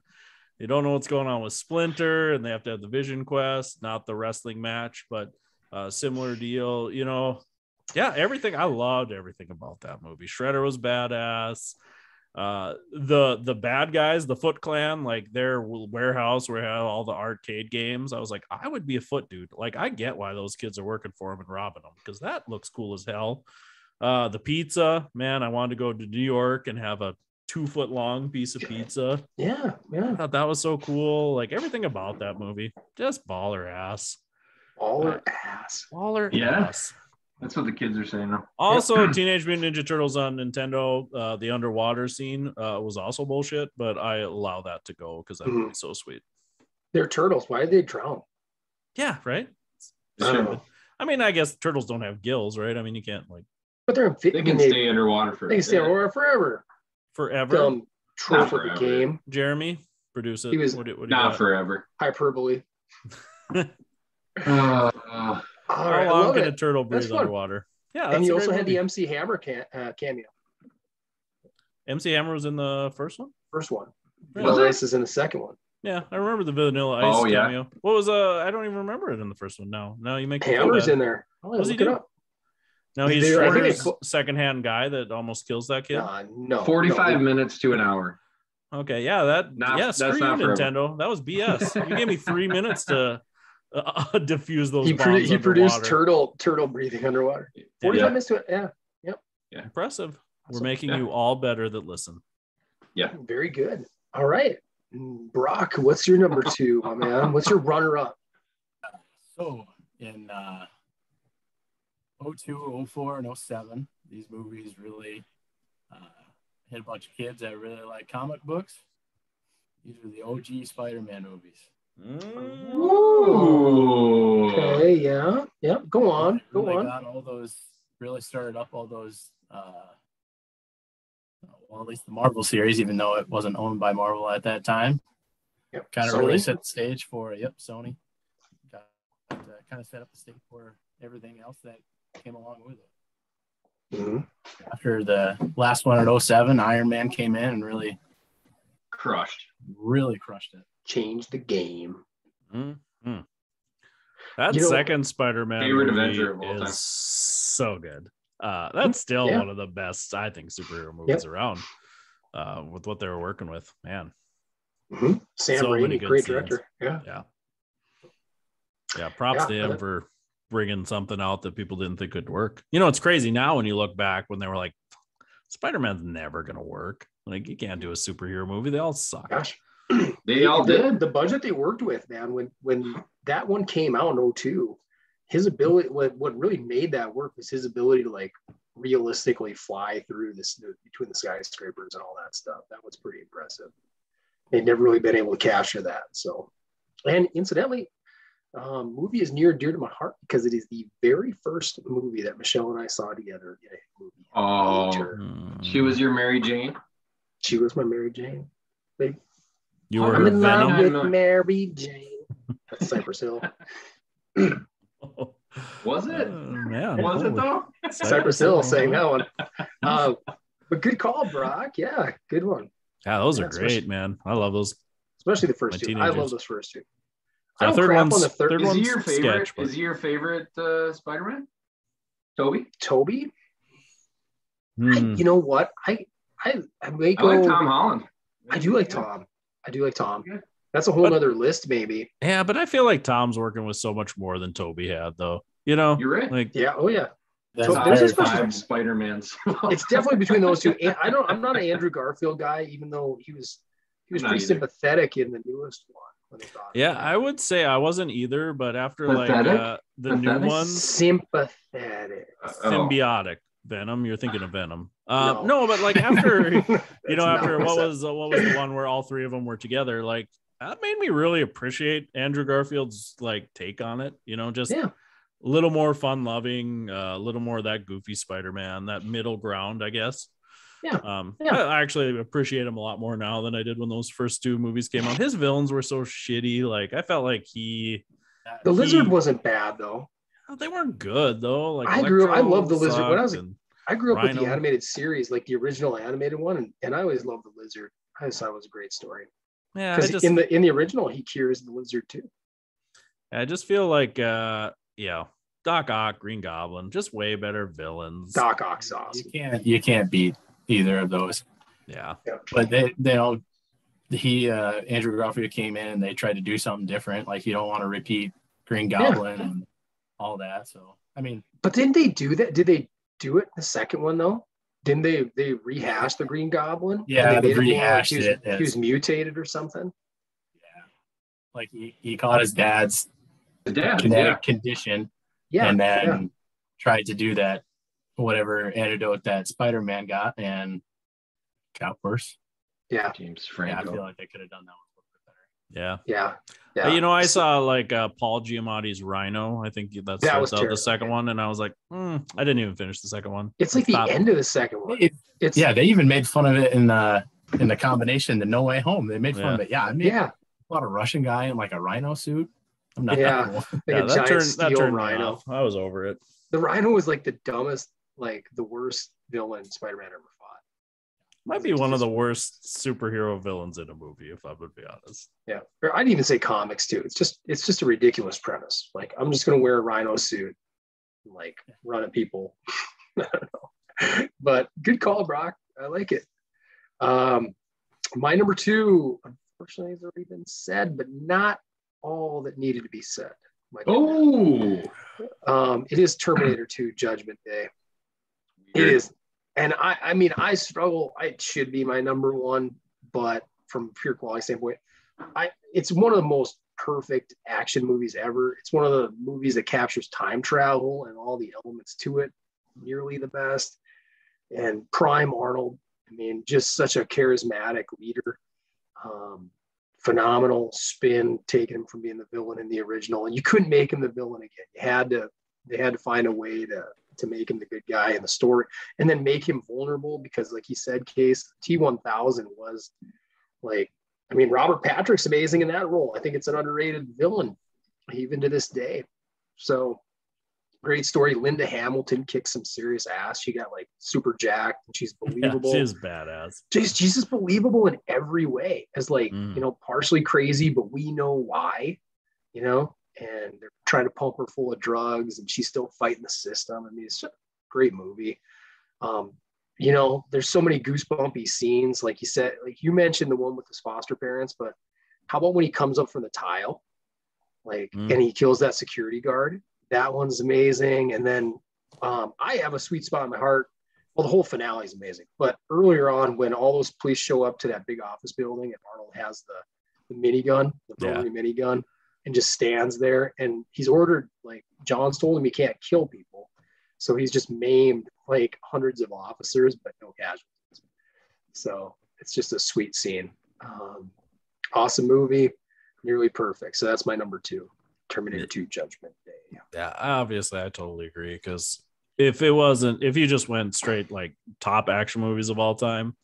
they don't know what's going on with Splinter, and they have to have the Vision Quest, not the wrestling match, but similar deal. Yeah, everything. I loved everything about that movie. Shredder was badass. The bad guys, the Foot Clan, like their warehouse where they had all the arcade games. I was like, I would be a Foot dude. Like, I get why those kids are working for them and robbing them, because that looks cool as hell. The pizza, man, I wanted to go to New York and have a 2-foot long piece of pizza. Yeah. I thought that was so cool. Like everything about that movie, just baller ass. Baller ass. That's what the kids are saying now. Also, Teenage Mutant Ninja Turtles on Nintendo, the underwater scene was also bullshit, but I allow that to go because that movie's so sweet. They're turtles. Why did they drown? Yeah, right? I mean, I guess turtles don't have gills, right? I mean, you can't But they can stay underwater forever. They can stay underwater forever. Forever? Trope of the game. Jeremy, produce it. He was what do you not got? Forever. Hyperbole. How long can a turtle breathe underwater? Yeah, and he also had the MC Hammer cameo. MC Hammer was in the first one? First one. Really? Vanilla Ice is in the second one. Yeah, I remember the Vanilla Ice cameo. What was I don't even remember it in the first one. No, you make Hammer's in there. What does he do? No, he's Shredder's secondhand guy that almost kills that kid. No. 45 minutes to an hour. Okay, yeah, screw you, Nintendo. That was BS. You gave me 3 minutes to diffuse those bombs. He produced turtle breathing underwater. 45 minutes to it. Yeah. Yep. Yeah. Impressive. We're making you all better that listen. Yeah. Very good. All right. Brock, what's your number 2, my man? What's your runner-up? So in 02, 04, and 07, these movies really hit a bunch of kids that really like comic books. These are the OG Spider-Man movies. Ooh. Okay, yeah. Go on. Got all those, really started up all those, well, at least the Marvel series, even though it wasn't owned by Marvel at that time. Yep. Kind of really set the stage for, Sony. Kind of set up the stage for everything else that came along with it. Mm-hmm. After the last one at 07, Iron Man came in and really crushed it. Changed the game. Mm-hmm. That second Spider-Man favorite movie Avenger of all time. is so good. That's still one of the best, I think, superhero movies around. With what they were working with, man. Mm-hmm. Sam Raimi, great director. Yeah. Props to him for bringing something out that people didn't think could work. You know, it's crazy now when you look back when they were like, Spider-Man's never gonna work. Like, you can't do a superhero movie. They all suck. Gosh. They all did. The budget they worked with, man, when that one came out in 02, his ability, what really made that work was his ability to like realistically fly through this between the skyscrapers and all that stuff. That was pretty impressive. They'd never really been able to capture that. So, and incidentally, movie is near and dear to my heart because it is the very first movie that Michelle and I saw together in a movie. She was your Mary Jane? She was my Mary Jane. Baby. You were I'm in love Venom? with Mary Jane. That's Cypress Hill. Was it? Man, was it though? Cypress Hill saying that one. But good call, Brock. Yeah, good one. Yeah, those are great, man. I love those. Especially the first two. I love those first two. I don't crap on the third Is one. Is he your favorite Spider-Man? Toby? You know what? I may go. I like Tom Holland. I do like Tom. Okay. That's a whole other list, maybe. Yeah, but I feel like Tom's working with so much more than Toby had, though. You know, you're right. Like, yeah, oh yeah. There's a five Spider-Mans. It's definitely between those two. I'm not an Andrew Garfield guy, even though he was pretty sympathetic in the newest one. Yeah, I would say I wasn't either, but after the new ones, sympathetic, symbiotic Venom. You're thinking of Venom. No, but like after after what was the one where all three of them were together, like that made me really appreciate Andrew Garfield's like take on it. You know, just a little more fun loving, a little more of that goofy Spider-Man, that middle ground, I guess. I actually appreciate him a lot more now than I did when those first two movies came out. His villains were so shitty. Like I felt like the Lizard wasn't bad though. They weren't good though. Like I loved the Lizard when I grew up with the animated series, like the original animated one, and I always loved the Lizard. I just thought it was a great story. Yeah, because in the original he cures the Lizard too. I just feel like Doc Ock, Green Goblin, just way better villains. Doc Ock's awesome. You can't beat either of those. Yeah. But Andrew Garfield came in and they tried to do something different. Like you don't want to repeat Green Goblin and all that. So I mean, but didn't they do that? Did they do it in the second one though? Didn't they rehash the Green Goblin? Yeah, they rehashed it. He was mutated or something. Yeah, like he caught his dad's genetic condition. Yeah, and then tried to do that. Whatever antidote that Spider-Man got and got worse. Yeah. James Franco. Yeah, I feel like they could have done that one a little bit better. Yeah. You know, I saw like Paul Giamatti's Rhino. I think that was the second one, and I was like, I didn't even finish the second one. It's like the end of the second one. They even made fun of it in the combination, the No Way Home. They made fun of it. Yeah, a lot of Russian guy in like a rhino suit. I'm not that cool. That turned Rhino. Off. I was over it. The Rhino was like the dumbest, like the worst villain Spider-Man ever fought. Might be one of the worst superhero villains in a movie, if I would be honest. Yeah, or I'd even say comics too. It's just a ridiculous premise. Like I'm just gonna wear a Rhino suit, and, like run at people. I don't know, but good call, Brock. I like it. My number two, unfortunately, has already been said, but not all that needed to be said. It is Terminator 2 Judgment Day. It is. And I mean, I struggle. It should be my number one, but from a pure quality standpoint, it's one of the most perfect action movies ever. It's one of the movies that captures time travel and all the elements to it nearly the best. And prime Arnold I mean, just such a charismatic leader. Phenomenal spin, taking him from being the villain in the original, and you couldn't make him the villain again. They had to find a way to make him the good guy in the story, and then make him vulnerable, because like he said, Case, T-1000 was like, I mean, Robert Patrick's amazing in that role. I think it's an underrated villain even to this day. So great story. Linda Hamilton kicks some serious ass. She got like super jacked, and she's believable. Yeah, she's badass. She's just believable in every way, as like, you know, partially crazy, but we know why, you know, and they're trying to pump her full of drugs and she's still fighting the system. I mean, it's a great movie. You know, there's so many goosebumpy scenes. Like you said, like you mentioned the one with his foster parents, but how about when he comes up from the tile, like, and he kills that security guard? That one's amazing. And then I have a sweet spot in my heart. Well, the whole finale is amazing. But earlier on, when all those police show up to that big office building, and Arnold has the minigun, the rotary minigun, and just stands there, and he's ordered, like, John's told him he can't kill people. So he's just maimed like hundreds of officers, but no casualties. So it's just a sweet scene. Awesome movie, nearly perfect. So that's my number 2, Terminator 2 Judgment Day. Yeah, obviously I totally agree, because if you just went straight like top action movies of all time,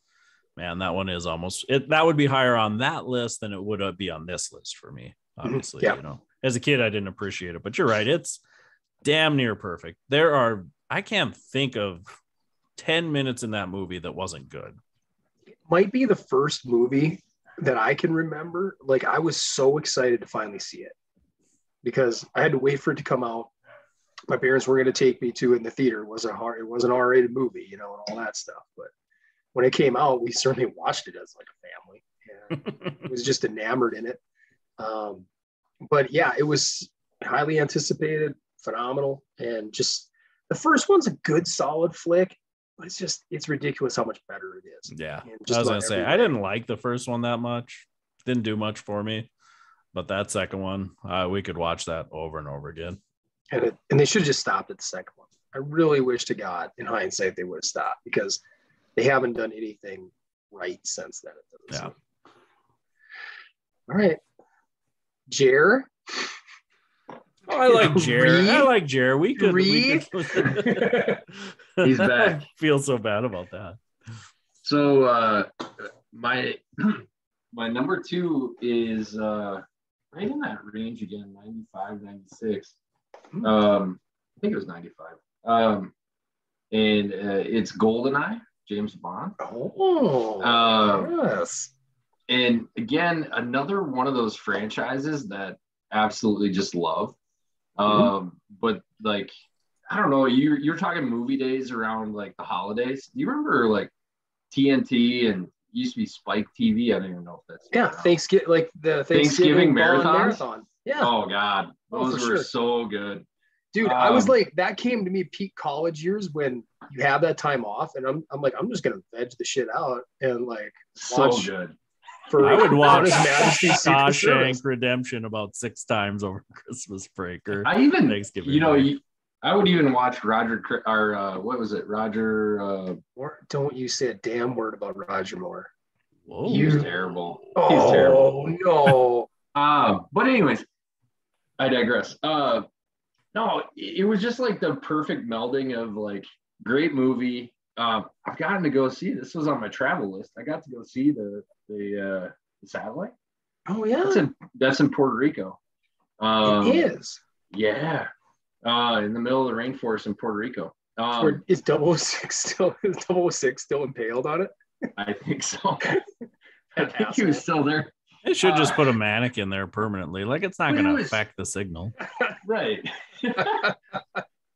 man, that one is almost it. That would be higher on that list than it would be on this list for me. Obviously, you know, as a kid, I didn't appreciate it, but you're right. It's damn near perfect. I can't think of 10 minutes in that movie that wasn't good. It might be the first movie that I can remember. Like, I was so excited to finally see it, because I had to wait for it to come out. My parents were going to take me to it in the theater. It was an R-rated movie, you know, and all that stuff. But when it came out, we certainly watched it as like a family, and it was just enamored in it. But yeah, it was highly anticipated, phenomenal. And just the first one's a good, solid flick, but it's ridiculous how much better it is. Yeah. I was going to say, I didn't like the first one that much. Didn't do much for me. But that second one, we could watch that over and over again. And they should have just stopped at the second one. I really wish to God, in hindsight, they would have stopped, because they haven't done anything right since then. Yeah. All right. Jer. Oh, I like Jer. We could. He's back. I feel so bad about that. So my number 2 is right in that range again, 95, 96. I think it was 95. And it's GoldenEye, James Bond. Yes. And again, another one of those franchises that absolutely just love. But like, I don't know, you're talking movie days around like the holidays. Do you remember like TNT and used to be Spike TV? I don't even know if that's Thanksgiving, like the Thanksgiving marathon. Yeah. Oh God, those were so good, dude. I was like, that came to me peak college years when you have that time off, and I'm like, I'm just gonna veg the shit out and like so good. I would watch Shawshank Redemption about 6 times over Christmas break or Thanksgiving. You know, I would even watch Roger, or what was it, Roger? Don't you say a damn word about Roger Moore. Whoa, he's terrible. Oh, he's terrible. No. But anyways, I digress. No, it was just like the perfect melding of like great movie. I've gotten to go see, this was on my travel list. I got to go see the satellite. Oh yeah, that's in Puerto Rico. It is. Yeah, in the middle of the rainforest in Puerto Rico. Is 006 still impaled on it? I think so. I think he was still there. They should just put a mannequin there permanently. Like, it's not going to affect the signal. Right.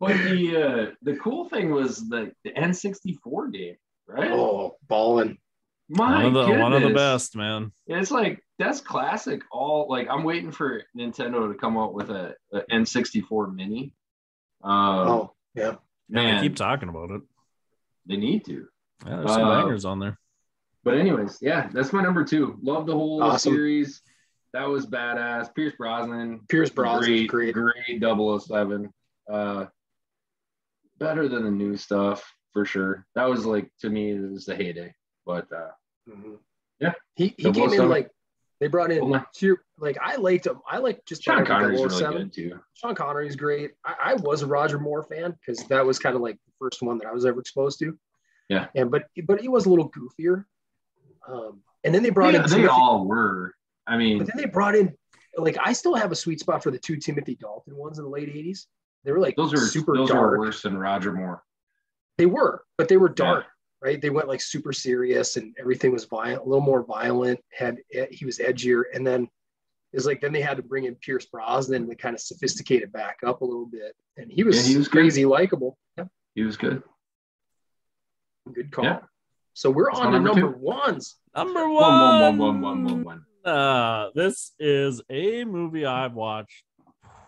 But the cool thing was the N64 game, right? Oh, ballin'. One of the best, man. It's like, that's classic. I'm waiting for Nintendo to come out with a N64 mini. Oh, yeah. Man, they keep talking about it. They need to. Yeah, there's some bangers on there. But anyways, yeah, that's my number 2. Love the whole series. That was badass. Pierce Brosnan, great 007. Better than the new stuff for sure. That was like, to me, it was the heyday. But Mhm. yeah, He Double came in 07. like they brought in Well, like I liked him. I like just Sean about every Connery's really 007. good too. Sean Connery's great. I was a Roger Moore fan because that was kind of like the first one that I was ever exposed to. Yeah. And but he was a little goofier. And then they brought in They Timothy, all were. I but mean, then they brought in like I still have a sweet spot for the two Timothy Dalton ones in the late 80s. They were like those super were dark. worse than Roger Moore. They were, but they were dark, right? They went like super serious and everything was violent, a little more violent. He was edgier, and then it's like then they had to bring in Pierce Brosnan to kind of sophisticate it back up a little bit, and he was crazy likable. Yeah, he was good. Good call. Yeah. So we're Let's on go to number number two. ones. Number One. This is a movie I've watched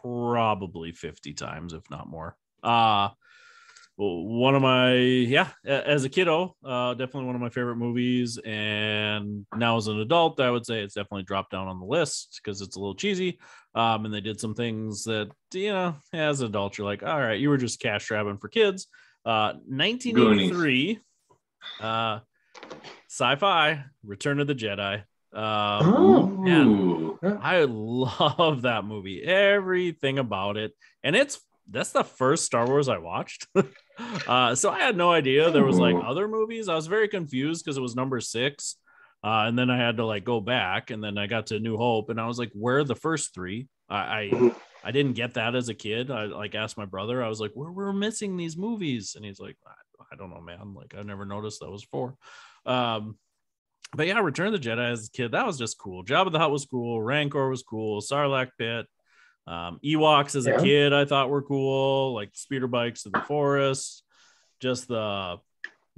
probably 50 times, if not more. One of my as a kiddo, definitely one of my favorite movies, and now as an adult I would say it's definitely dropped down on the list because it's a little cheesy, and they did some things that, you know, as an adult you're like, all right, you were just cash grabbing for kids. 1983 sci-fi Return of the Jedi. Man, I love that movie, everything about it, and that's the first Star Wars I watched. So I had no idea there was like other movies. I was very confused because it was number 6. And then I had to like go back, and then I got to New Hope, and I was like, where are the first 3? I didn't get that as a kid. I like asked my brother, I was like, we're missing these movies. And he's like, I don't know, man. Like, I never noticed that was 4. But yeah, Return of the Jedi as a kid, that was just cool. Jabba the Hutt was cool. Rancor was cool. Sarlacc pit. Ewoks as a kid I thought were cool, like speeder bikes in the forest. Just the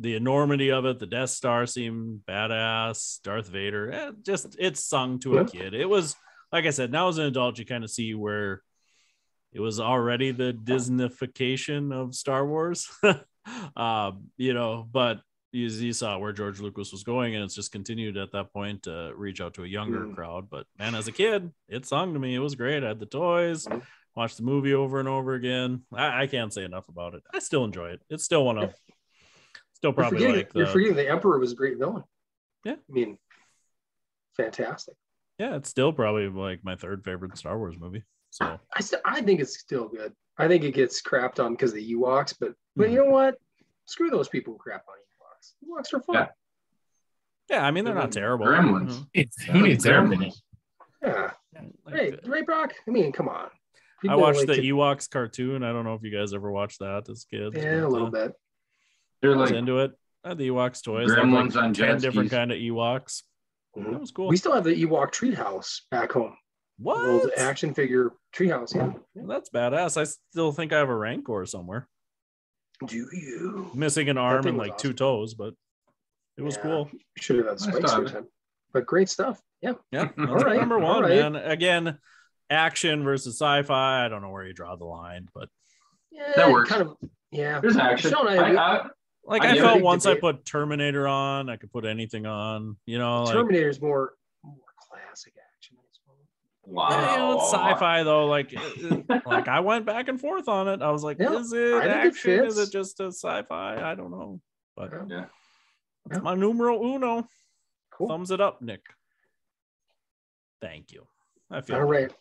enormity of it. The Death Star seemed badass. Darth Vader, it's sung to a kid. It was, like I said, now as an adult you kind of see where it was already the Disneyfication of Star Wars. You know, but you saw where George Lucas was going, and it's just continued at that point to reach out to a younger crowd. But man, as a kid, it sung to me. It was great. I had the toys, watched the movie over and over again. I can't say enough about it. I still enjoy it. It's still probably You're forgetting the Emperor was a great villain. Yeah, I mean, fantastic. Yeah, it's still probably like my 3rd favorite Star Wars movie. So I think it's still good. I think it gets crapped on because of the Ewoks, but you know what? Screw those people who crap on Ewoks. Ewoks are fun. Yeah, I mean, they're not terrible. Gremlins. He needs everything. Yeah. Right, Brock? I mean, come on. I watched the Ewoks cartoon. I don't know if you guys ever watched that as kids. Yeah, a little bit. They're I was like into it. I had the Ewoks toys. Gremlins like on 10 jet different skis. kind of Ewoks. That was cool. We still have the Ewok treehouse back home. What? The old action figure treehouse. Yeah. Well, that's badass. I still think I have a Rancor somewhere. Do you? Missing an arm and like awesome. 2 toes, but it was cool. Should have had spikes for time. But great stuff. Yeah. Yeah. All right. Number 1, All right. man. Again, action versus sci-fi. I don't know where you draw the line, but that works. Kind of. Yeah. There's action. Sean, I felt once I put Terminator on, I could put anything on. You know, Terminator's more classic action. Wow. Yeah, you know, it's sci-fi though. Like I went back and forth on it. I was like, is it action? Is it just a sci-fi? I don't know. But it's my numero uno. Cool. Thumbs it up, Nick. Thank you. I feel all right.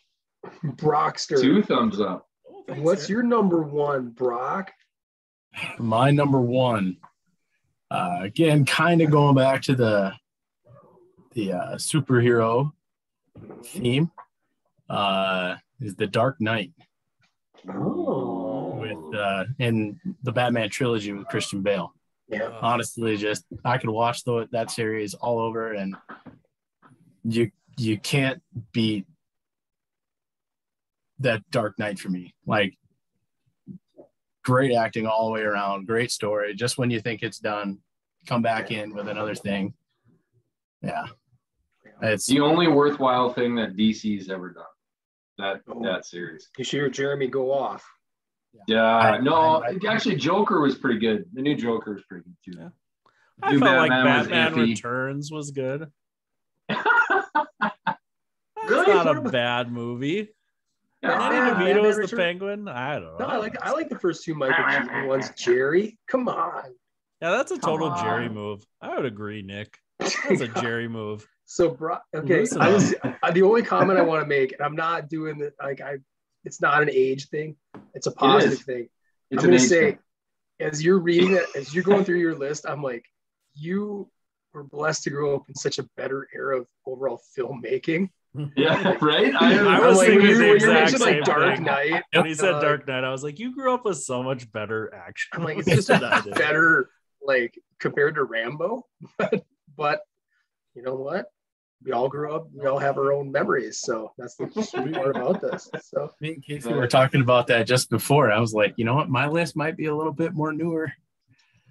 Brockster. 2 thumbs up. Oh, thanks, what's your number 1, Brock? My number 1, again, kind of going back to the superhero theme, is The Dark Knight. With in the Batman trilogy with Christian Bale. Yeah. Honestly, just I could watch that series all over, and you can't beat that Dark Knight for me. Like, great acting all the way around, great story. Just when you think it's done, come back in with another thing. Yeah. It's the only worthwhile thing that DC's ever done. That series. You should hear Jeremy go off. Yeah, actually, Joker was pretty good. The new Joker was pretty good too. Yeah. I felt like Batman Returns was good. It's not a bad movie. Danny DeVito is the Penguin. I don't know. No, I like the first 2 Michael Keaton ones. Jerry, come on. Yeah, that's a total Jerry move. I would agree, Nick. That's a Jerry move. So, okay, the only comment I want to make, and I'm not doing it it's not an age thing. It's a positive thing. I'm going to say, as you're reading it, as you're going through your list, I'm like, you were blessed to grow up in such a better era of overall filmmaking. Yeah, right. I was like, thinking when the you exact mentioned same like Dark thing. Knight. When he said Dark Knight, I was like, you grew up with so much better action. I'm like, it's just better, like compared to Rambo. But you know what? We all grew up. We all have our own memories. So that's the sweet part about this. So me and Casey were talking about that just before. I was like, you know what? My list might be a little bit more newer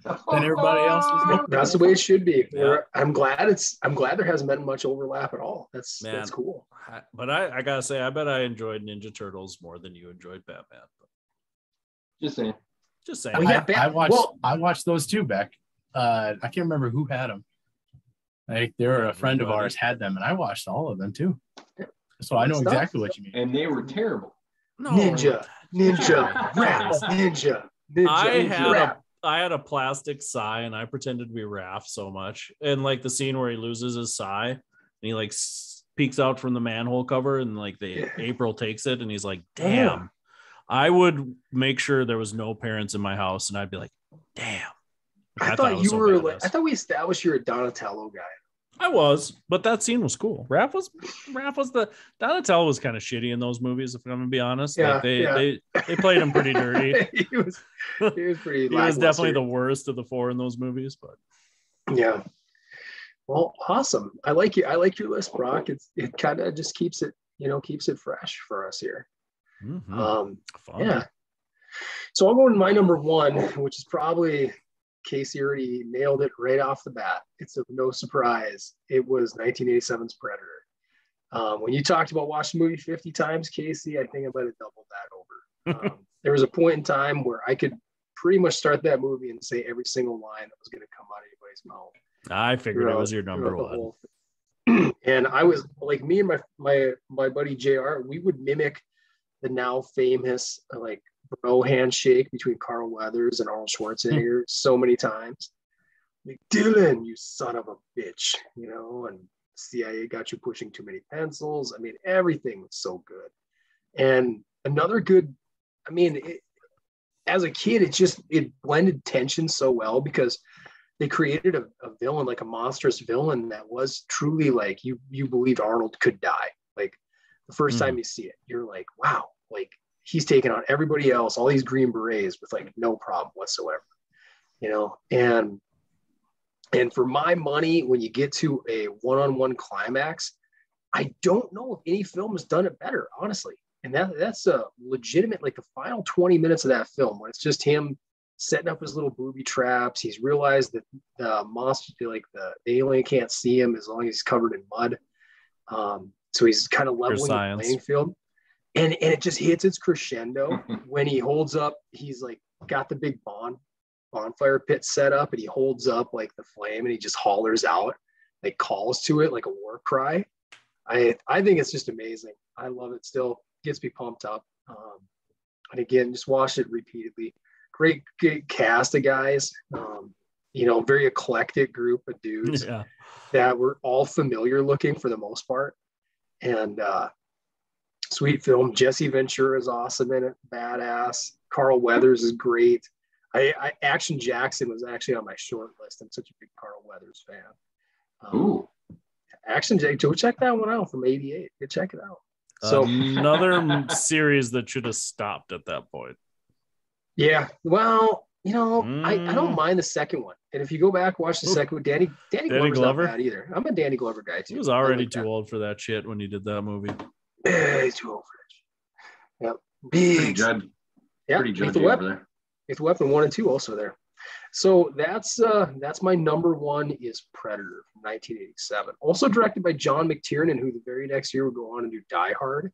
than everybody else's. That's the way it should be. Yeah. I'm glad there hasn't been much overlap at all. That's cool. But I gotta say, I bet I enjoyed Ninja Turtles more than you enjoyed Batman. Just saying. Oh, yeah, I watched those too, Beck. I can't remember who had them. Like they were a friend of ours had them, and I watched all of them too. So I know exactly what you mean. And they were terrible. No. Ninja, rap, ninja. I had a plastic sai, and I pretended to be Raph so much. And like the scene where he loses his sai, and he like peeks out from the manhole cover, and like April takes it, and he's like, "Damn." I would make sure there was no parents in my house, and I'd be like, "Damn." I thought you were like, I thought we established you're a Donatello guy. I was, but that scene was cool. Raph was Donatello was kind of shitty in those movies, if I'm gonna be honest. Yeah, like they played him pretty dirty. he was pretty. He was definitely the worst of the four in those movies, but yeah. Well, awesome. I like you. I like your list, Brock. It kind of just keeps it fresh for us here. Mm-hmm. Yeah. So I'll go to my number one, which is probably Casey already nailed it right off the bat. It's no surprise. It was 1987's Predator. When you talked about watching the movie 50 times, Casey, I think I might have doubled that over. There was a point in time where I could pretty much start that movie and say every single line that was going to come out of anybody's mouth. I figured it was your number one. And I was like, me and my buddy JR, we would mimic the now famous like bro handshake between Carl Weathers and Arnold Schwarzenegger so many times. Like, Dylan, you son of a bitch, and CIA got you pushing too many pencils. I mean, everything was so good. And another good, as a kid, it blended tension so well because they created a villain, like a monstrous villain that was truly like you believed Arnold could die. Like the first time you see it, you're like, wow, like he's taking on everybody else, all these Green Berets with like no problem whatsoever, and for my money, when you get to a one-on-one climax, I don't know if any film has done it better, honestly. And that's a legitimate, like the final 20 minutes of that film, when it's just him setting up his little booby traps. He's realized that the monster, like the alien, can't see him as long as he's covered in mud. So he's kind of leveling the playing field. And it just hits its crescendo when he holds up. He's like got the big bonfire pit set up, and he holds up like the flame, and he just hollers out, like calls to it like a war cry. I think it's just amazing. I love it. Still gets me pumped up. And again, just watch it repeatedly. Great cast of guys. Very eclectic group of dudes that were all familiar looking for the most part. And sweet film. Jesse Ventura is awesome in it. Badass. Carl Weathers is great. Action Jackson was actually on my short list. I'm such a big Carl Weathers fan. Ooh. Action Jackson. Check that one out from '88. Go check it out. So another series that should have stopped at that point. Yeah. Well, I don't mind the second one. And if you go back, watch the second one, Danny Glover's Glover? not bad either. I'm a Danny Glover guy too. He was already too old for that shit when he did that movie. Yeah, he's too old for that shit. Yep. Pretty judgy over there. Lethal Weapon 1 and 2 also there. So that's my number one is Predator from 1987. Also directed by John McTiernan, who the very next year would go on and do Die Hard.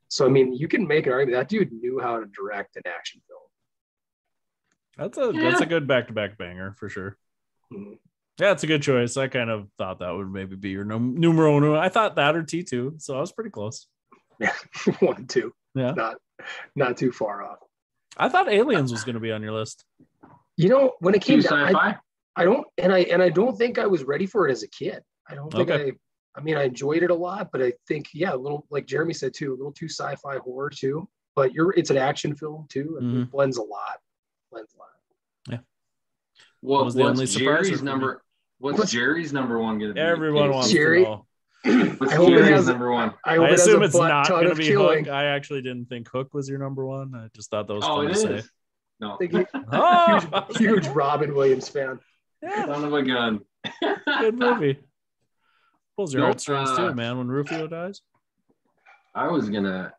So you can make an argument that dude knew how to direct an action film. That's a good back-to-back banger for sure. Mm-hmm. Yeah, it's a good choice. I kind of thought that would maybe be your numero uno. I thought that or T2, so I was pretty close. Yeah, 1 and 2. Yeah, not too far off. I thought Aliens was going to be on your list. When it came down, I don't think I was ready for it as a kid. I don't think I mean, I enjoyed it a lot, but I think, yeah, a little, like Jeremy said too, a little too sci-fi horror too, but it's an action film too. And it blends a lot. Yeah. Well, was the only surprise? What's Jerry's number one going to be? Everyone wants Jerry, to know. What's Jerry's number one? I assume it's not going to be Hook. I actually didn't think Hook was your number one. I just thought that was fun to say. No. Huge Robin Williams fan. Yeah. Son of a gun. Good movie. Pulls your heartstrings too, man, when Rufio dies. I was going to,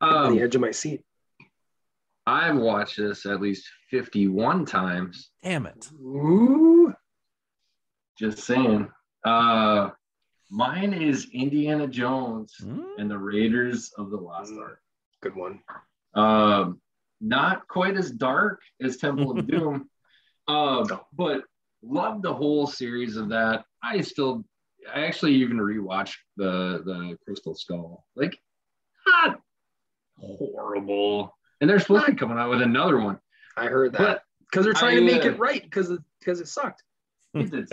on the edge of my seat. I've watched this at least 51 times. Damn it. Ooh. Just saying. Mine is Indiana Jones and the Raiders of the Lost Ark. Good one. Not quite as dark as Temple of Doom, but love the whole series of that. I actually even rewatched the Crystal Skull. Like, not horrible. And they're supposed to be coming out with another one. I heard that because they're trying to make it right because it sucked. It did.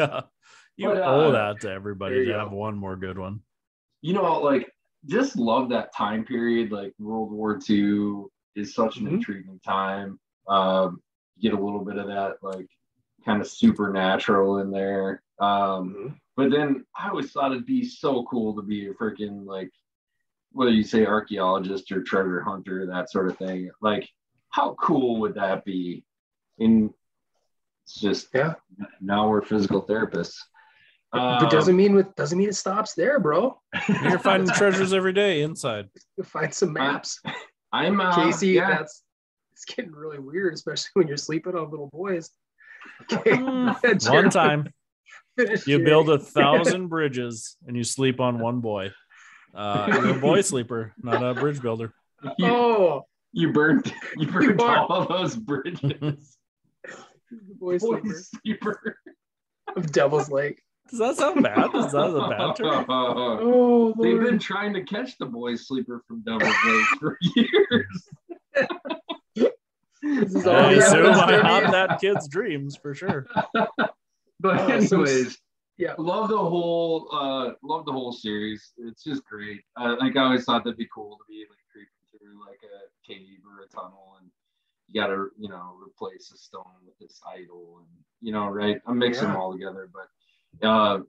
You owe that to everybody to have one more good one. Like, just love that time period. Like, World War II is such an intriguing time. Get a little bit of that, like, kind of supernatural in there. But then I always thought it'd be so cool to be a freaking, like, whether you say archaeologist or treasure hunter, that sort of thing. Like, how cool would that be? And it's just, now we're physical therapists. But doesn't mean it stops there, bro. You're finding treasures every day inside. You find some maps. I'm Casey. It's getting really weird, especially when you're sleeping on little boys. Okay. One time, you build 1,000 bridges and you sleep on one boy. You're a boy sleeper, not a bridge builder. You burned all those bridges. Boy sleeper of Devil's Lake. Does that sound bad? Is that a bad term? Oh, they've been trying to catch the boy sleeper from Devil's Lake for years. I assume I haunt that kid's dreams for sure. But anyways, love the whole series. It's just great. Like, I always thought that'd be cool to be like creeping through like a cave or a tunnel, and you gotta replace a stone with this idol, and right. I'm mixing them all together, but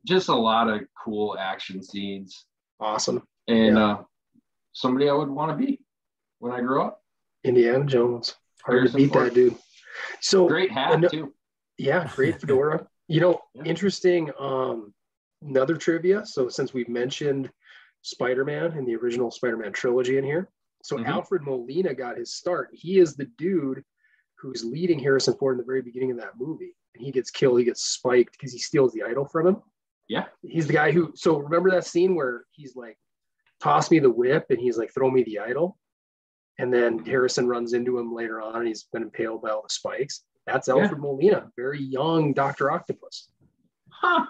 just a lot of cool action scenes. Awesome. And somebody I would want to be when I grow up. Indiana Jones. Hard to beat that dude. So great hat too. Yeah, great fedora. Interesting. Another trivia. So since we've mentioned Spider-Man in the original Spider-Man trilogy in here, so Alfred Molina got his start. He is the dude who's leading Harrison Ford in the very beginning of that movie. And he gets killed. He gets spiked because he steals the idol from him. Yeah. He's the guy who. So remember that scene where he's like, "Toss me the whip," and he's like, "Throw me the idol." And then Harrison runs into him later on, and he's been impaled by all the spikes. That's Alfred Molina, very young Dr. Octopus. Huh.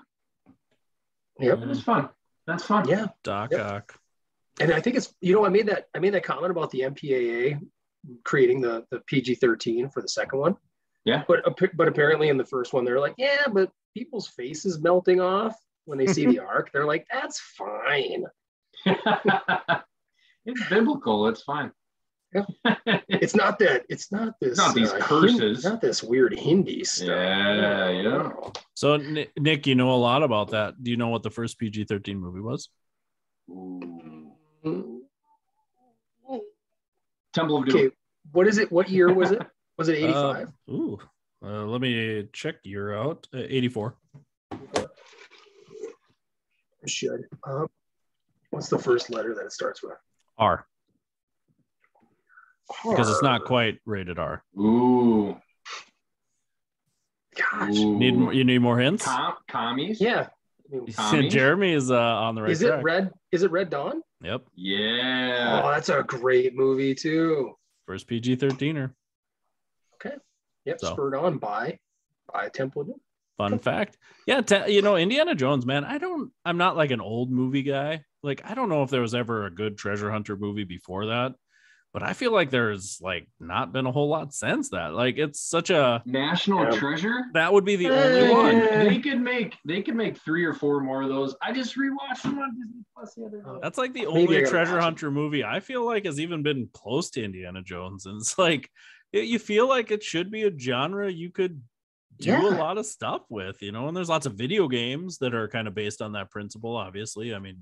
Yep. That's fun. That's fun. Yeah. Doc Ock. And I think it's, I made that comment about the MPAA creating the PG-13 for the second one. Yeah. But apparently in the first one, they're like, yeah, but people's faces melting off when they see the arc. They're like, that's fine. It's biblical. It's fine. Yeah. It's not this. It's not these curses. Not this weird Hindi stuff. Yeah. So Nick, you know a lot about that. Do you know what the first PG-13 movie was? Temple of Doom. Okay, what is it? What year was it? Was it 85? Let me check year out. 84. I should. What's the first letter that it starts with? R. Because it's not quite rated R. Ooh. Gosh. Ooh. You need more hints? Commies? Yeah. Jeremy is on the right track. Is it Red Dawn? Yep. Yeah. Oh, that's a great movie too. First PG-13er. Okay. Yep. So. Spurred on by Temple of Doom. Fun fact. Yeah. Indiana Jones, man, I'm not like an old movie guy. Like, I don't know if there was ever a good treasure hunter movie before that. but I feel like there's like not been a whole lot since that. Like it's such a national treasure. That would be the only one. They could make 3 or 4 more of those. I just rewatched them on Disney Plus the other day. That's like the only treasure hunter movie I feel like has even been close to Indiana Jones. And it's like, you feel like it should be a genre you could do a lot of stuff with, you know, and there's lots of video games that are kind of based on that principle, obviously. I mean,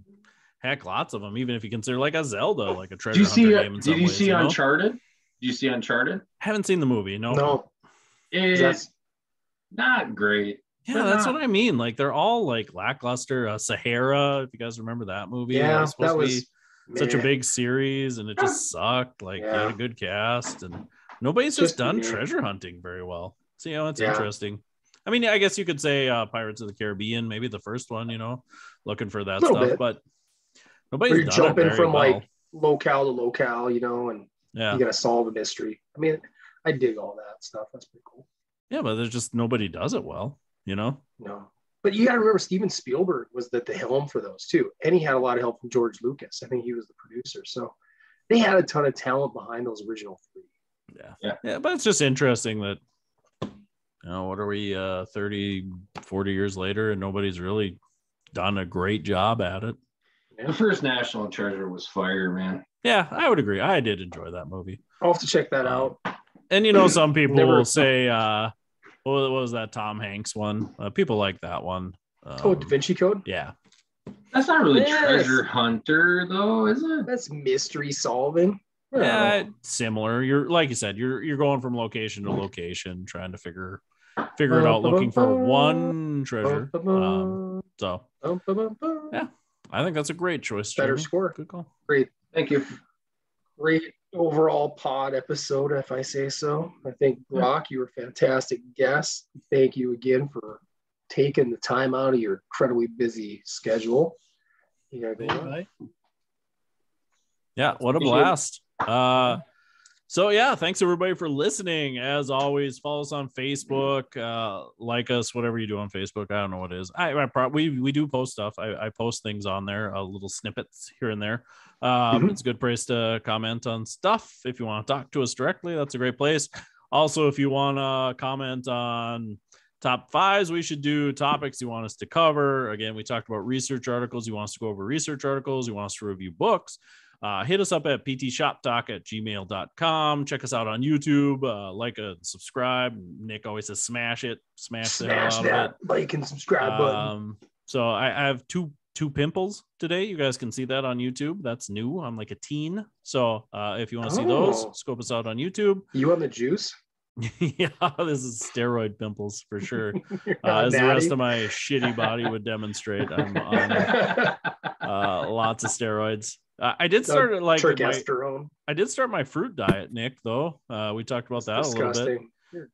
heck, lots of them, even if you consider like a Zelda, like a treasure hunter game in some Did you ways, see you know? Uncharted? Did you see Uncharted? Haven't seen the movie, No. It's not great. Yeah, that's what I mean. Like they're all like lackluster. Sahara, if you guys remember that movie. Yeah, that was such a big series and it just sucked. Like you had a good cast and nobody's just done treasure hunting very well. So, you know, it's interesting. I mean, I guess you could say Pirates of the Caribbean, maybe the first one, you know, looking for that stuff, but nobody's done jumping it very from well. Like locale to locale, you know, and you gotta solve a mystery. I mean, I dig all that stuff. That's pretty cool. Yeah, but there's just nobody does it well, you know. No, but you gotta remember Steven Spielberg was at the helm for those too, and he had a lot of help from George Lucas. I think he was the producer, so they had a ton of talent behind those original 3. Yeah, but it's just interesting that, you know, what are we 30, 40 years later and nobody's really done a great job at it. The first National Treasure was fire, man. Yeah, I would agree. I did enjoy that movie. I'll have to check that out. And, you know, some people will say, what was that Tom Hanks one? People like that one. Da Vinci Code? Yeah. That's not really treasure hunter, though, is it? That's mystery solving. Yeah, similar. You're like you said, you're going from location to location, trying to figure it out, looking for one treasure. So yeah, I think that's a great choice. Better Jeremy. score. Good call. Great. Thank you. Great overall pod episode, if I say so. I think Brock, you were a fantastic guest. Thank you again for taking the time out of your incredibly busy schedule. You gotta go on. Yeah, what a blast. So yeah, thanks everybody for listening. As always, follow us on Facebook, like us, whatever you do on Facebook. I don't know what it is. We do post stuff. I post things on there, little snippets here and there. It's a good place to comment on stuff. If you want to talk to us directly, that's a great place. Also, if you want to comment on top 5s we should do, topics you want us to cover. Again, we talked about research articles. You want us to go over research articles. You want us to review books. Hit us up at ptshoptalk@gmail.com. Check us out on YouTube. Like and subscribe. Nick always says smash it. Smash the hell out that of it. like and subscribe button. So I have two pimples today. You guys can see that on YouTube. That's new. I'm like a teen. So if you want to see those, scope us out on YouTube. You on the juice? Yeah, this is steroid pimples for sure. As the rest of my shitty body would demonstrate, I'm on lots of steroids. I did start I did start my fruit diet, Nick, though. We talked about that a little bit.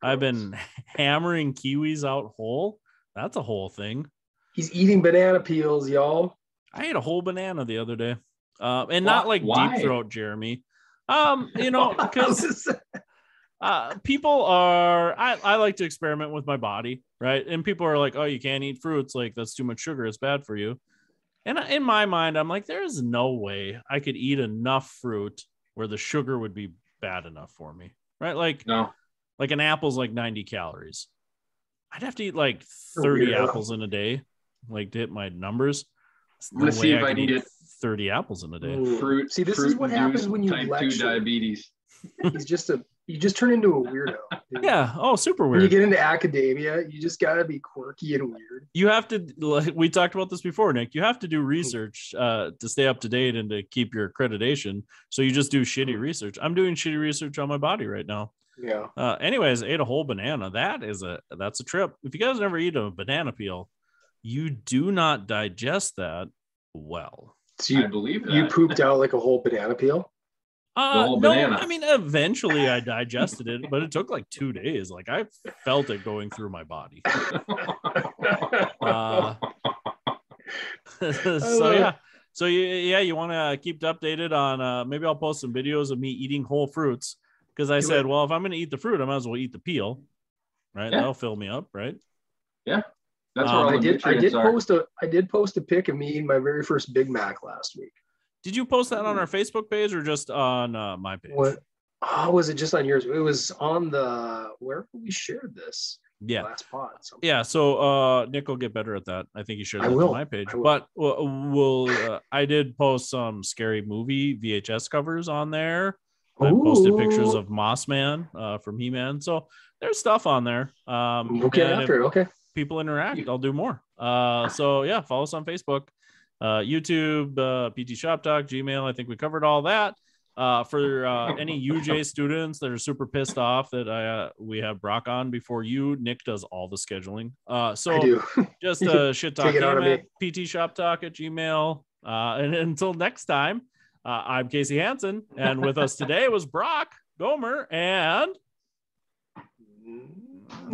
I've been hammering kiwis out whole. That's a whole thing. He's eating banana peels, y'all. I ate a whole banana the other day. And not like deep throat, Jeremy. You know, because people are, I like to experiment with my body, right? And people are like, oh, you can't eat fruits. Like, that's too much sugar. It's bad for you. And in my mind, I'm like, there's no way I could eat enough fruit where the sugar would be bad enough for me, right? Like, like an apple's like 90 calories. I'd have to eat like 30 apples in a day, like to hit my numbers. Let's see if I can get 30 apples in a day. Fruit. See, this is what happens when you type 2 diabetes. You just turn into a weirdo. Dude. Yeah. Oh, super weird. When you get into academia, you just got to be quirky and weird. You have to, like, we talked about this before, Nick, you have to do research to stay up to date and to keep your accreditation. So you just do shitty research. I'm doing shitty research on my body right now. Yeah. Anyways, ate a whole banana. That's a trip. If you guys never eat a banana peel, you do not digest that well. So I believe that. You pooped out like a whole banana peel? No, banana. I mean, eventually I digested it, but it took like 2 days. Like I felt it going through my body. So you want to keep updated on, maybe I'll post some videos of me eating whole fruits. Because I said, well, if I'm going to eat the fruit, I might as well eat the peel, right? Yeah. That'll fill me up, right? Yeah. That's where all the nutrients are. I did post a pic of me eating my very first Big Mac last week. Did you post that on our Facebook page or just on my page? What? Oh, was it just on yours? It was on where we shared this. Yeah. Last pod. Yeah. So Nick will get better at that. I think he shared that on my page. But I did post some scary movie VHS covers on there. I posted pictures of Moss Man from He-Man. So there's stuff on there. Okay. People interact, I'll do more. So yeah, follow us on Facebook, YouTube, PT Shop Talk, Gmail. I think we covered all that. For any UJ students that are super pissed off that we have Brock on before you, Nick does all the scheduling. So I do. Just shit talk PT Shop Talk at Gmail. And until next time, I'm Casey Hansen, and with us today was Brock Gomer and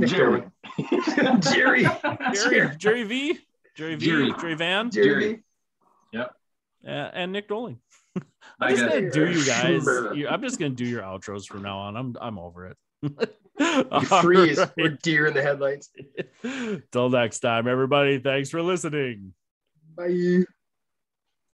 Jerry Van. Yep. And Nick Doling. I'm just gonna do you guys. I'm just gonna do your outros from now on. I'm over it. You freeze. Right. We're deer in the headlights. Till next time, everybody. Thanks for listening. Bye.